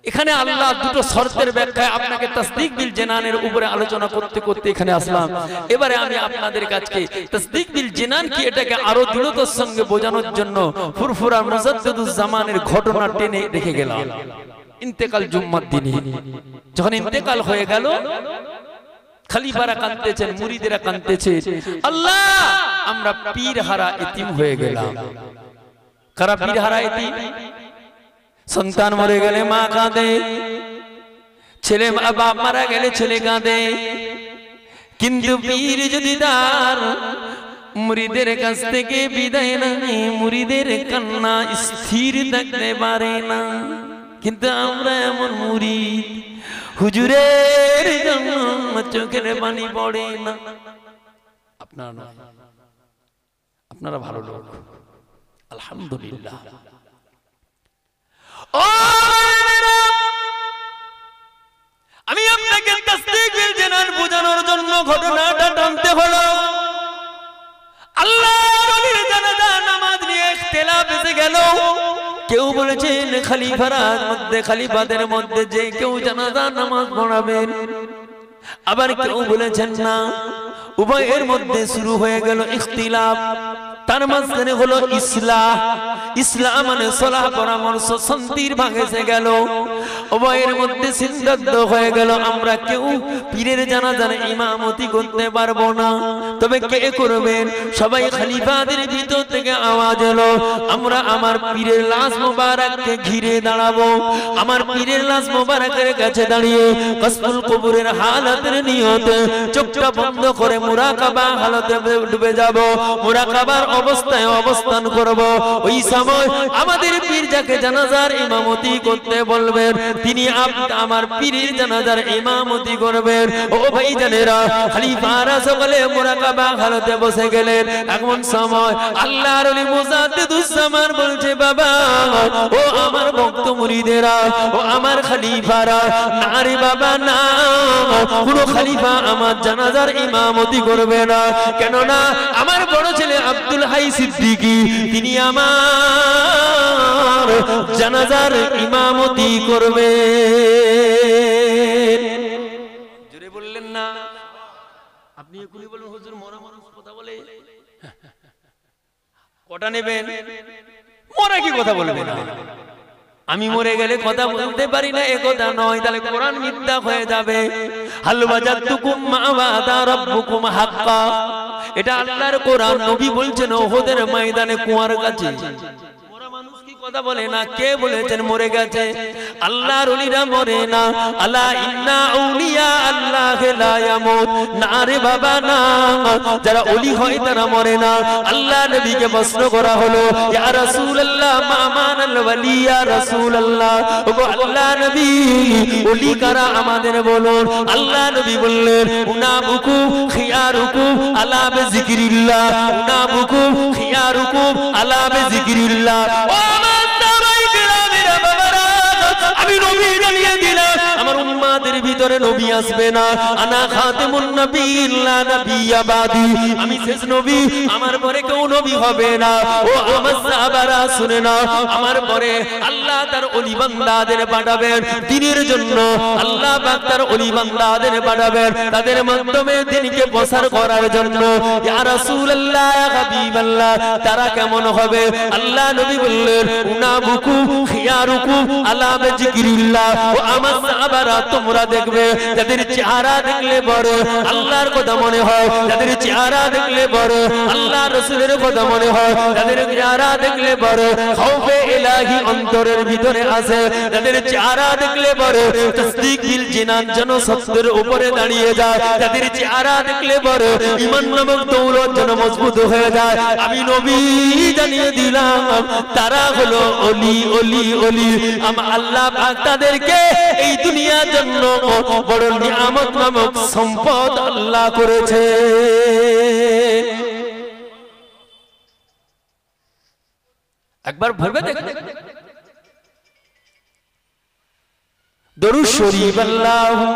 এখানে আল্লাহ দুটো শর্তের ব্যাখ্যায় আপনাকে তাসদীক বিল জিনানের উপরে আলোচনা করতে করতে এখানে আসলাম। এবারে আমি আপনাদের কাছে তাসদীক বিল জিনান কি এটাকে আরো দৃঢ়তার সঙ্গে বোঝানোর জন্য ফুরফুরা মুজাদ্দিদুজ জামানের ঘটনা টেনে রেখে গেলাম। ইন্তেকাল জুম্মার দিনে যখন ইন্তেকাল হয়ে গেল, খলিফারা কাঁদতেছেন, মুরিদেরা কাঁদতেছে, আল্লাহ আমরা পীর হারা এতিম হয়ে গেলাম। কারা পীর হারা এতিম? সন্তান মরে গেলে মা কাঁদে, ছেলে বাপ মারা গেলে ছেলে কাঁদে, কিন্তু পীর যদি তার মুরিদের কাছ থেকে বিদায় নেয়, মুরিদের কান্না স্থির থাকতে পারে না। কিন্তু আমরা এমন মুরিদ, হুজুরের জন্য চোখের পানি পড়ে না। আপনার আপনারা ভালো লোক, আলহামদুলিল্লাহ। আমি আপনাকে তাসদীক বিল জানান বোঝানোর জন্য ঘটনাটা টানতে হলো। আল্লাহর ওলির জানাজা নামাজ নিয়ে ইখতিলাফ এসে গেল। কেউ বলেছেন খলিফাদের মধ্যে যে কেউ জানাজা নামাজ পড়াবেন, আবার কেউ বলেছেন না। উভয়ের মধ্যে শুরু হয়ে গেল ইখতিলাফ। তার মাঝখানে হলো ইসলাহ। ইসলাম মানে সলাহ, পরামর্শ, শান্তির ভাগ এসে গেল। উভয়ের মধ্যে সিদ্ধান্ত হয়ে গেল আমরা কেউ পীরের জানাজার ইমামতি করতে পারবো না, তবে কে করবেন? সবাই খলিফাদের ভিতর থেকে আওয়াজ এলো, আমরা আমার পীরের লাশ মোবারককে ঘিরে দাঁড়াবো। আমার পীরের লাশ মোবারকের কাছে দাঁড়িয়ে কসবুল কবরের হালাতের নিয়তে চোখটা বন্ধ করে মুরাকাবা হালতে ডুবে যাব, মুরাকাবার অবস্থায় অবস্থান করব। ওই সময় আমাদের পীর যাকে জানাজার ইমামতি করতে বলবেন তিনি আমার পীরের জানাজার ইমামতি করবেন। ও ভাইজানেরা, খলিফারা সকলে মুরাকাবা হালতে বসে গেলেন। এমন সময় আল্লাহর ওলি মুজাদ্দিদুস জামান বলছে, বাবা ও আমার ভক্ত মুরিদেরা, ও আমার খলিফারা, না রে বাবা না, কোন খলিফা আমার জানাজার ইমামতি করবে না। কেননা আমার বড় ছেলে আব্দুল হাই সিদ্দিকী তিনি আমার জানাজার ইমামতি করবে। জোরে বললেন না? আপনি এখনই বলেন হুজুর মরা মানুষ কথা বলে, কটা নেবেন? মরা কি কথা বলবে না? আমি মরে গেলে কথা বলতে পারি না, এ কথা নয়, তাহলে কোরআন মিথ্যা হয়ে যাবে। হাল ওয়াজাদতুকুম মা ওয়াদা রাব্বুকুম হাক্কা, এটা আল্লাহর কোরআন। নবী বলছেন ওহদের ময়দানে কুয়ার কাছে মরা মানুষ কি কথা বলে না? কে বলেছেন মরে গেছে? আল্লাহর ওলিরা মরে না। আলা ইন্না আউলিয়া আল্লাহ লা ইয়ামুত, না রে বাবা না, যারা ওলি হয় তারা মরে না। আল্লাহ নবীকে প্রশ্ন করা হলো, ইয়া রাসূলুল্লাহ মা মানাল ওয়ালি, ইয়া রাসূলুল্লাহ, ওগো আল্লাহ নবী ওলি কারা আমাদের বলুন। আল্লাহ নবী বললেন, উনাবুকুম খিয়ারুকুম আলা বিযিকরিল্লাহ, উনাবুকুম খিয়ারুকুম আলা বিযিকরিল্লাহ। আমি নবী জানিয়ে দিলাম আমার উম্মাদের ভিতরে নবী আসবে না। আনা খাতিমুন নবিয়্যিন লা নাবিয়্যা বাদি, আমি শেষ নবী, আমার পরে কেউ নবী হবে না। ও আমার সাহাবারা শুনে না, আমার পরে আল্লাহ তার ওলি বান্দাদের পাঠাবেন দ্বীনের জন্য। আল্লাহ পাক তার ওলি বান্দাদের পাঠাবেন তাদের মাধ্যমে দ্বীনকে প্রসার করার জন্য। ইয়া রাসূলুল্লাহ, ইয়া হাবিবাল্লাহ, তারা কেমন হবে? আল্লাহ নবী বললেন, উনাবুকুম খিয়ারুকুম আলা বিযিকরিল্লাহ। ও আমার সাহাবারা তোমরা দেখবে যাদের চেহারা দেখলে বড় আল্লাহর কথা মনে হয়, যাদের চেহারা দেখলে বড় আল্লাহ রাসূলের কথা মনে হয়, যাদের চেহারা দেখলে বড় খাউফে ইলাহি অন্তরের ভিতরে আছে, যাদের চেহারা দেখলে বড় তাসদীক বিল জিনান যেন সত্যের উপরে দাঁড়িয়ে যায়, যাদের চেহারা দেখলে বড় ঈমান নামক দৌলত যেন মজবুত হয়ে যায়। আমি নবী জানিয়ে দিলাম তারা হলো ওলি, ওলি, ওলি। আল্লাহ পাক তাদেরকে এই দুনিয়ার জন্য বড় নিয়ামত নামক সম্পদ আল্লাহ করেছে। একবার ভেবে দেখুন, দরুদ শরীফ আল্লাহু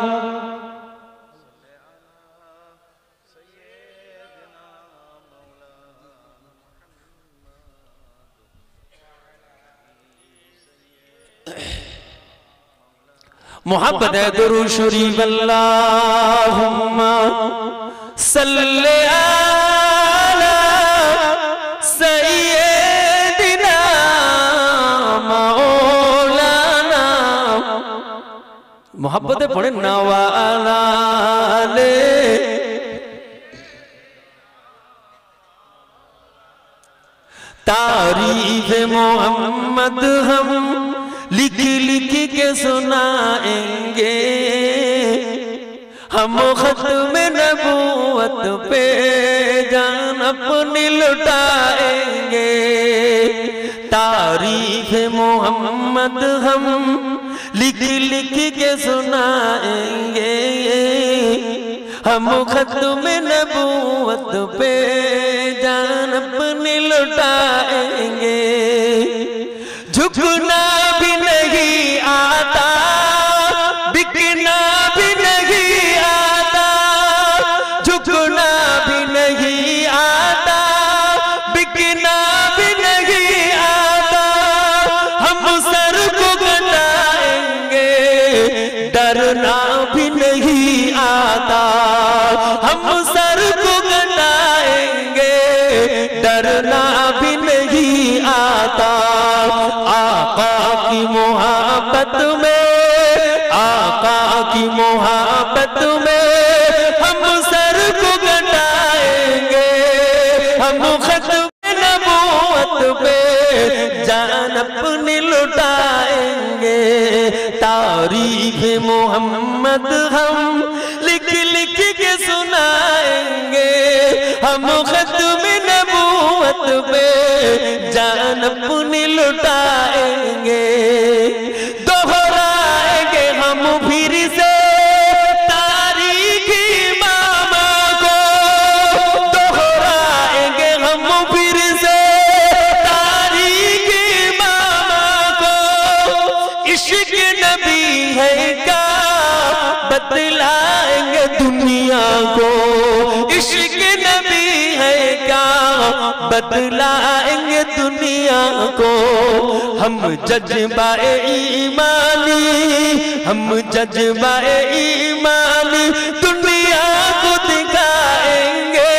मोहब्बत दुरूद शरीफ अल्लाहुम्मा सल्ले अला सय्यिदिना मौलाना। मोहब्बत पढ़े ना वाले तारीफ मोहम्मद हम लिख लिख के सुनाएंगे, हम खत्म नबूवत पे जान अपनी लुटाएंगे। तारीफ मोहम्मद हम लिख लिख के सुनाएंगे, हम खत्म नबूवत पे जान अपनी अपने लौटाएंगे झुकना भी नहीं आता बिकना भी नहीं आता झुकना भी नहीं आता बिकना भी नहीं आता हम सर को कटाएंगे डरना भी नहीं आता हम सर को कटाएंगे डरना भी नहीं आता आका की मोहब्बत में आका की मोहब्बत में हम सर को कटाएंगे हम खत्म नबूवत पे जान अपनी लुटाएंगे तारीफ मोहम्मद हम लिख लिख के सुनाएंगे हम खत्म नबूवत पे जान अपनी लुटाएंगे दोहराएंगे हम फिर से तारीख इमामा को दोहराएंगे हम फिर से तारीख इमामा को इश्क नबी है क्या बतलाएंगे दुनिया को इश्क नबी है क्या बतलाएंगे दुनिया को हम जज्बाए ईमानी हम जज्बाए ईमानी दुनिया को दिखाएंगे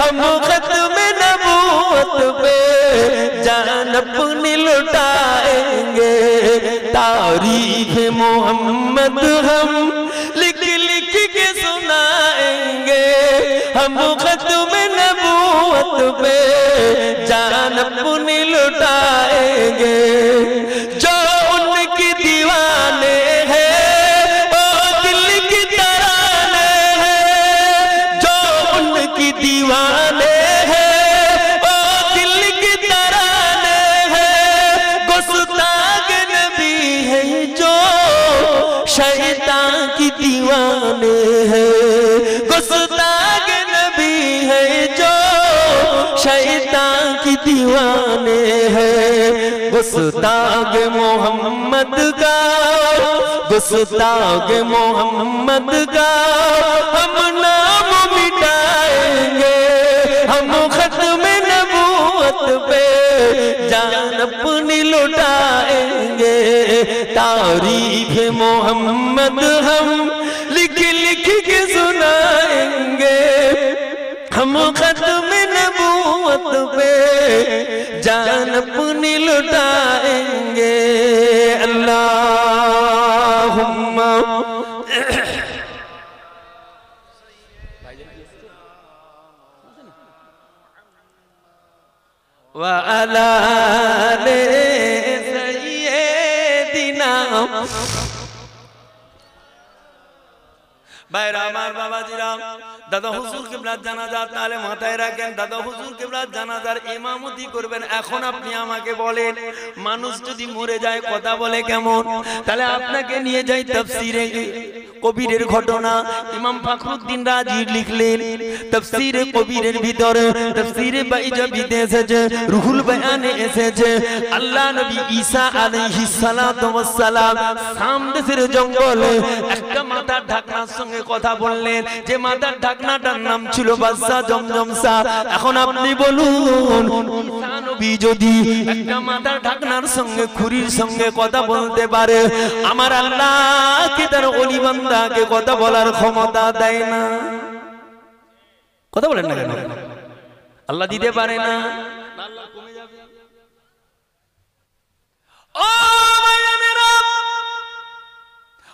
हम खत्म नबूवत पे जान अपनी लुटाएंगे तारीफ मोहम्मद हम लिख लिख के सुनाएंगे हम खत्म नबूवत पे जान अपनी लुटाएंगे जो उनकी दीवाने हैं वो दिल की तराने हैं जो उनकी दीवाने हैं वो दिल की तराने हैं गुस्ताख नबी है जो शैतान की दीवाने हैं गुस्ताख नबी है जो शैतान की दीवाने हैं गुस्ताख मोहम्मद का गुस्ताख मोहम्मद का हम नाम मिटाएंगे हम खत्म नबूवत पे जान अपनी लुटाएंगे तारीफ मोहम्मद हम लिख लिख के सुनाएंगे हम खत्म नबूवत पे जान अपनी लुटाएंगे अल्लाहुम्मा व अला सय्यिदिना ভাইরা আমার বাবাজিরা দাদা হুজুর কিবলার জানাজার তাহলে মাথায় রাখেন দাদা হুজুর কিবলার জানাজার ইমামতি করবেন এখন আপনি আমাকে বলেন মানুষ যদি মরে যায় কথা বলে কেমন তাহলে আপনাকে নিয়ে যাই তাফসীরে কবিরের ঘটনা ইমাম ফখরুদ্দিন রাজি লিখলেন তাফসীরে কবিরের ভিতরে তাফসীরে বাইজাবিতে এসেছে রুহুল বয়ানে এসেছে আল্লাহ নবী ঈসা আলাইহিস সালাতু ওয়াস সালাম শাম দেশের জঙ্গলে একটা মাথার ঢাকনার সঙ্গে কথা বললেন যে মাথার ঢাকনাটার নাম ছিল বাদশা জমজমসা এখন আপনি বলুন ঈসা নবী যদি একটা মাথার ঢাকনার সঙ্গে খুরির সঙ্গে কথা বলতে পারে আমার আল্লাহ কি তার ওলি বান্দাকে কথা বলার ক্ষমতা দেয় না কথা বলেন না কেন আল্লাহ দিতে পারে না আল্লাহ কমে যাবে ও ভাইয়েরা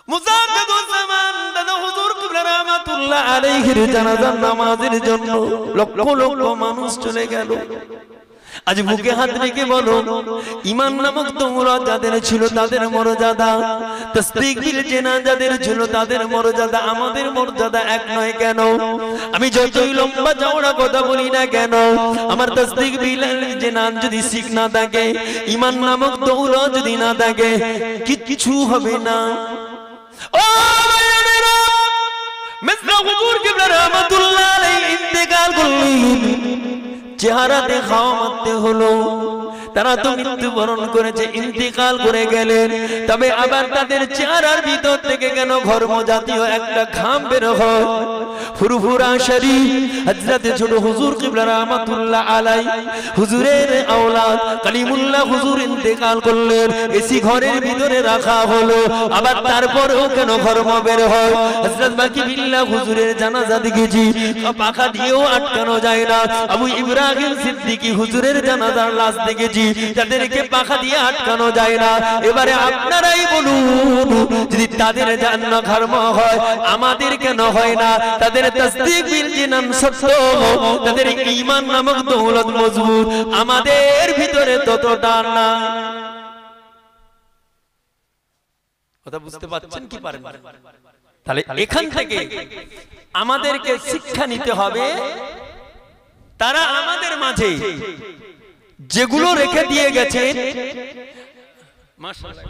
মুজাদ্দিদুল জামান দাদা হুজুর কিবলা রাহমাতুল্লাহ আলাইহির জানাজার নামাজের জন্য লক্ষ লক্ষ মানুষ চলে গেল আজ বুকে হাত রেখে বলো ঈমান নামক তোমরা যাদের ছিল তাদের মর্যাদা তাসদিক বিল জিনান যাদের ছিল তাদের মর্যাদা আমাদের মর্যাদা এক নয় কেন আমি যতই লম্বা চওড়া কথা বলি না কেন আমার তাসদিক বিল জিনান যদি শিখ না থাকে ঈমান নামক দৌলা যদি না থাকে কিছু হবে না ও ভাইয়েরা মির্জা হুজুর কিবলা রাহমাতুল্লাহ আলাইহি ইন্তেকাল করলেন চেহারা দেখাও মারতে হলো। তারা তো মৃত্যুবরণ করেছে, ইন্তিকাল করে গেলেন, তবে আবার তাদের চেহারার ভিতর থেকে কেন ঘর্ম জাতীয় একটা ঘাম বের হয়। ফুরফুরা শরীফ হযরত ছোট হুজুর কিবলা রাহমাতুল্লাহ আলাইহি, হুজুরের আওলাদ কালিমুল্লাহ হুজুর ইন্তেকাল করলেন, এসি ঘরের ভিতরে রাখা হলো, আবার তারপরেও কেন ঘর্ম বের হয়। হযরত বাকি বিল্লাহ হুজুরের জানাজা দেখেছি, পাখা দিয়েও আটকানো যায় না। আবু ইব্রাহিম সিদ্দিকী হুজুরের জানাজার লাশ দেখেছি, যাদেরকে পাখা দিয়ে আটকানো যায় না। এবারে আপনারাই বলুন, যদি তাদের জান্নাত ঘর্ম হয়, আমাদের কেন হয় না? তাদের তাসদীক বিল জিনান সত্য, তাদের ঈমান নামক দৌলত মজবুত, আমাদের ভিতরে ততটা না। কথা বুঝতে পারছেন কি পারেন? তাহলে এখান থেকে আমাদেরকে শিক্ষা নিতে হবে, তারা আমাদের মাঝে যেগুলো রেখে দিয়ে গেছে, মাশাআল্লাহ